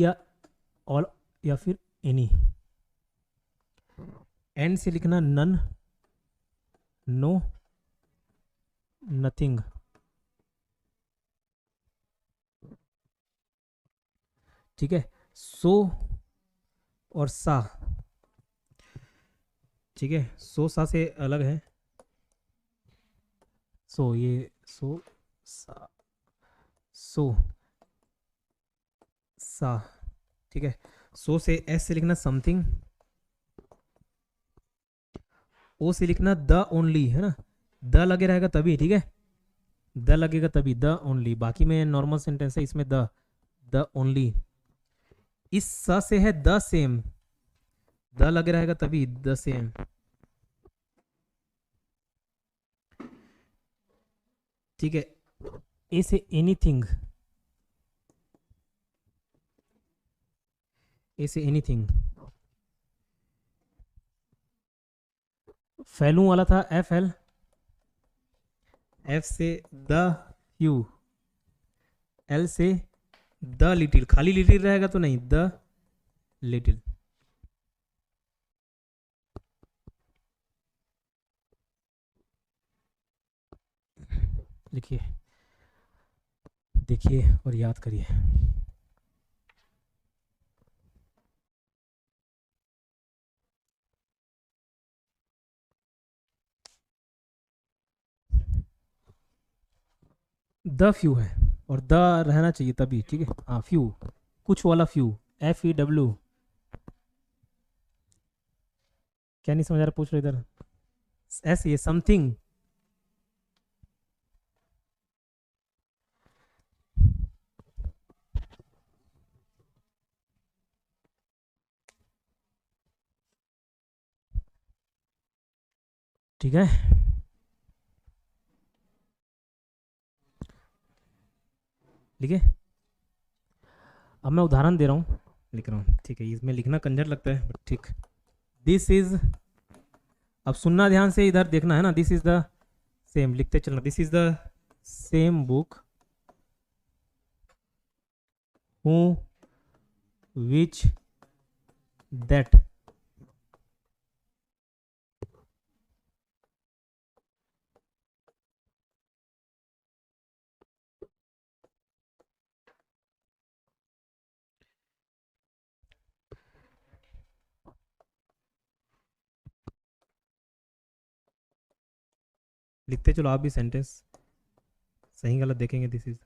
या फिर एनी, N से लिखना नन, नो, नथिंग, ठीक है। सो और सा, ठीक है, सो सा से अलग है, सो ये सो सा, सो सा, ठीक है। सो से S से लिखना समथिंग, O से लिखना द ओनली, है ना, द लगे रहेगा तभी, ठीक है, द लगेगा तभी, द ओनली, बाकी में नॉर्मल सेंटेंस है, इसमें द ओनली। इस स से है द सेम, द लगे रहेगा तभी, द सेम, ठीक है। ए से एनीथिंग, ए से एनीथिंग, फैलू वाला था FL, F से द फ्यू, L से द लिटिल, खाली लिटिल रहेगा तो नहीं, द लिटिल, लिखिए, देखिए और याद करिए। द फ्यू है और द रहना चाहिए तभी, ठीक है। हाँ फ्यू, कुछ वाला फ्यू, FEW। क्या नहीं समझ आ रहा, पूछ रहे इधर। S ये समथिंग। ठीक है, लिखे। अब मैं उदाहरण दे रहा हूँ, लिख रहा हूँ, ठीक है। इसमें लिखना कंजर लगता है बट ठीक। दिस इज, अब सुनना ध्यान से, इधर देखना है ना। दिस इज द सेम, लिखते चलना। This is the same book who which that. लिखते चलो आप भी सेंटेंस, सही गलत देखेंगे। दिस इज,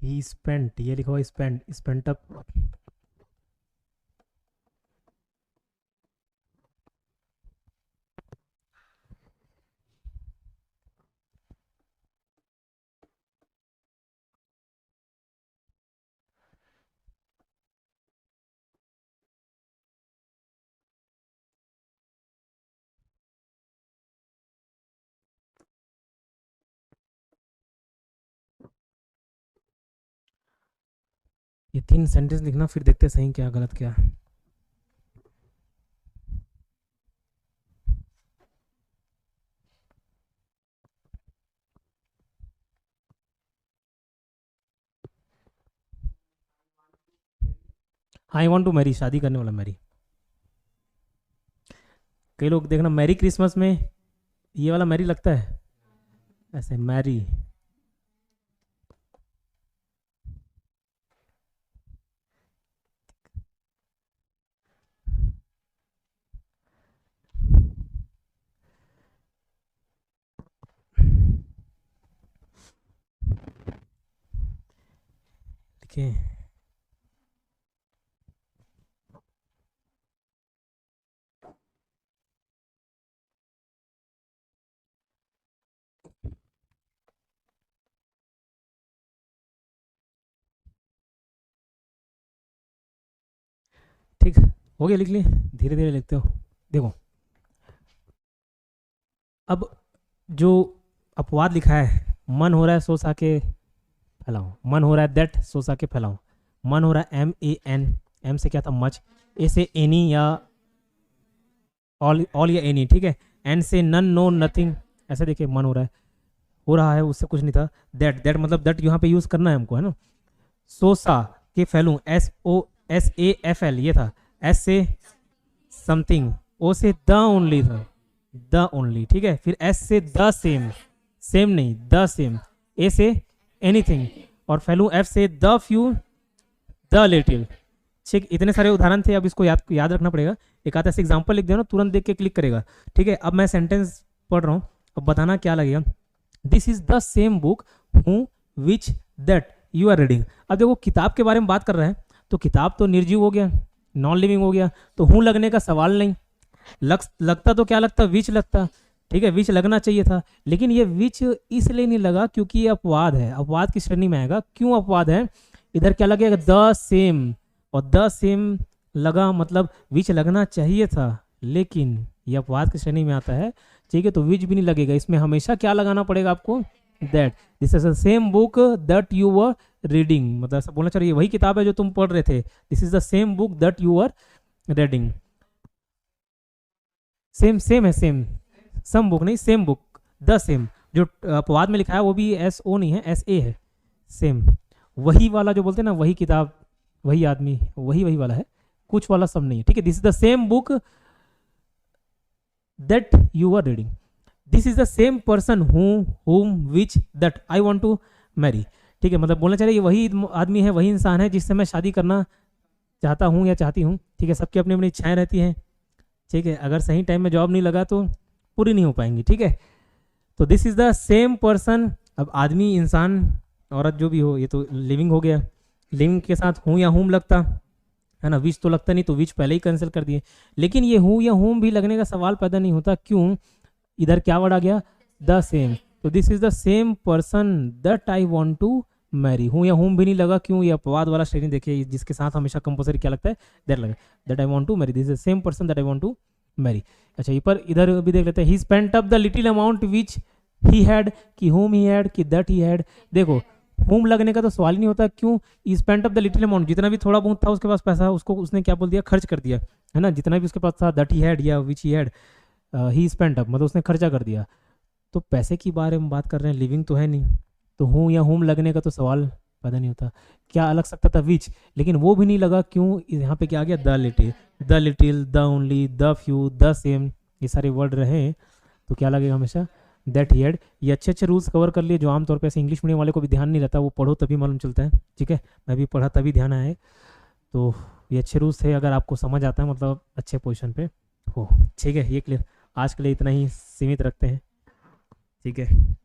ही स्पेंट, ये लिखा हुआ स्पेंट, स्पेंट अप। ये 3 सेंटेंस लिखना, फिर देखते हैं सही क्या गलत क्या। आई वॉन्ट टू मैरी, शादी करने वाला मैरी। कई लोग देखना मैरी क्रिसमस में ये वाला मैरी लगता है, ऐसे मैरी। लिखे, ठीक हो गया, लिख लिए। धीरे धीरे लिखते हो। देखो अब जो अपवाद लिखा है, मन हो रहा है सोच आके फैलाओ, मन हो रहा है दैट, सोच आके फैलाओ। मन हो रहा है MAN, M से क्या था मच, A से एनी या ऑल या एनी, ठीक है। N से नन, नो, नथिंग, ऐसे देखिए मन हो रहा है, उससे कुछ नहीं था। दैट मतलब दैट यहाँ पे यूज करना है हमको, है ना। सोसा के फैलूं, SOSAFL ये था। S से समथिंग, O से द ओनली था, द ओनली, ठीक है। फिर S से द सेम, सेम नहीं the same. A say anything, और फैलूं F से द फ्यू, द लिटिल। ठीक, इतने सारे उदाहरण थे, अब इसको याद रखना पड़ेगा। एक आधा से एग्जाम्पल लिख देना, तुरंत देख के क्लिक करेगा, ठीक है। अब मैं सेंटेंस पढ़ रहा हूँ, अब बताना क्या लगेगा। This is the same book who which that you are reading. अब देखो किताब के बारे में बात कर रहे हैं, तो किताब तो निर्जीव हो गया, नॉन लिविंग हो गया, तो हूँ लगने का सवाल नहीं। लगता तो क्या लगता, विच लगता, ठीक है। विच लगना चाहिए था, लेकिन ये विच इसलिए नहीं लगा क्योंकि ये अपवाद है, अपवाद की श्रेणी में आएगा। क्यों अपवाद है, इधर क्या लगेगा द सेम, और द सेम लगा मतलब विच लगना चाहिए था, लेकिन ये अपवाद की श्रेणी में आता है, ठीक है। तो विच भी नहीं लगेगा, इसमें हमेशा क्या लगाना पड़ेगा आपको, that. This is the same book that you were reading, मतलब बोलना चाहिए वही किताब है जो तुम पढ़ रहे थे। This is the same book that you were reading, same same है, सेम, सम बुक नहीं, सेम बुक, द सेम, जो अपवाद में लिखा है वो भी एस ओ नहीं है, एस ए है, सेम, वही वाला जो बोलते हैं ना, वही किताब, वही आदमी, वही वाला है, कुछ वाला सब नहीं है, ठीक है। This is the same book that you are reading, this is the same person whom which that I want to marry, ठीक है। मतलब बोलना चाहिए ये वही आदमी है, वही इंसान है जिससे मैं शादी करना चाहता हूँ या चाहती हूँ, ठीक है। सबकी अपनी अपनी इच्छाएं रहती हैं, ठीक है। अगर सही टाइम में जॉब नहीं लगा तो पूरी नहीं हो पाएंगी, ठीक है। तो this is the same person, अब आदमी, इंसान, औरत जो भी हो, ये तो लिविंग हो गया, लिविंग के साथ हूँ या हुम लगता है ना, विच तो लगता नहीं, तो विच पहले ही कैंसिल कर दिए। लेकिन ये हूँ या हुम भी लगने का सवाल पैदा नहीं होता, क्यों? इधर क्या वर्ड आ गया? The same. तो this is the same person that I want to marry, who या हुम भी नहीं लगा, क्यों? ये अपवाद वाला श्रेणी देखिए, जिसके साथ हमेशा कंपल्सरी क्या लगता है? दैट लगा, that I want to marry, this is the same person that I want to marry. अच्छा, ये पर इधर भी देख लेते हैं, he spent up the little amount which he had, कि होम ही हैड, कि दैट ही हैड। देखो होम लगने का तो सवाल ही नहीं होता, क्यों? He spent up the little amount, जितना भी थोड़ा बहुत था उसके पास पैसा, उसको उसने क्या बोल दिया? खर्च कर दिया, है ना। जितना भी उसके पास था, दैट ही हैड या which he had, he spent up, मतलब उसने खर्चा कर दिया। तो पैसे की बारे में बात कर रहे हैं, लिविंग तो है नहीं, तो हूँ या होम लगने का तो सवाल पैदा नहीं होता। क्या अलग सकता था? विच, लेकिन वो भी नहीं लगा, क्यों? यहाँ पे क्या आ गया? The little, the only, the few, the same, ये सारे वर्ड रहे तो क्या लगेगा? हमेशा दैट ही हैड। ये अच्छे अच्छे रूल्स कवर कर लिए, जो आमतौर पे ऐसे इंग्लिश मीडियम वाले को भी ध्यान नहीं रहता, वो पढ़ो तभी मालूम चलता है, ठीक है। मैं भी पढ़ा तभी ध्यान आया है। तो ये अच्छे रूल्स थे, अगर आपको समझ आता है, मतलब अच्छे पोजीशन पे हो, ठीक है। ये क्लियर, आज के लिए इतना ही सीमित रखते हैं, ठीक है।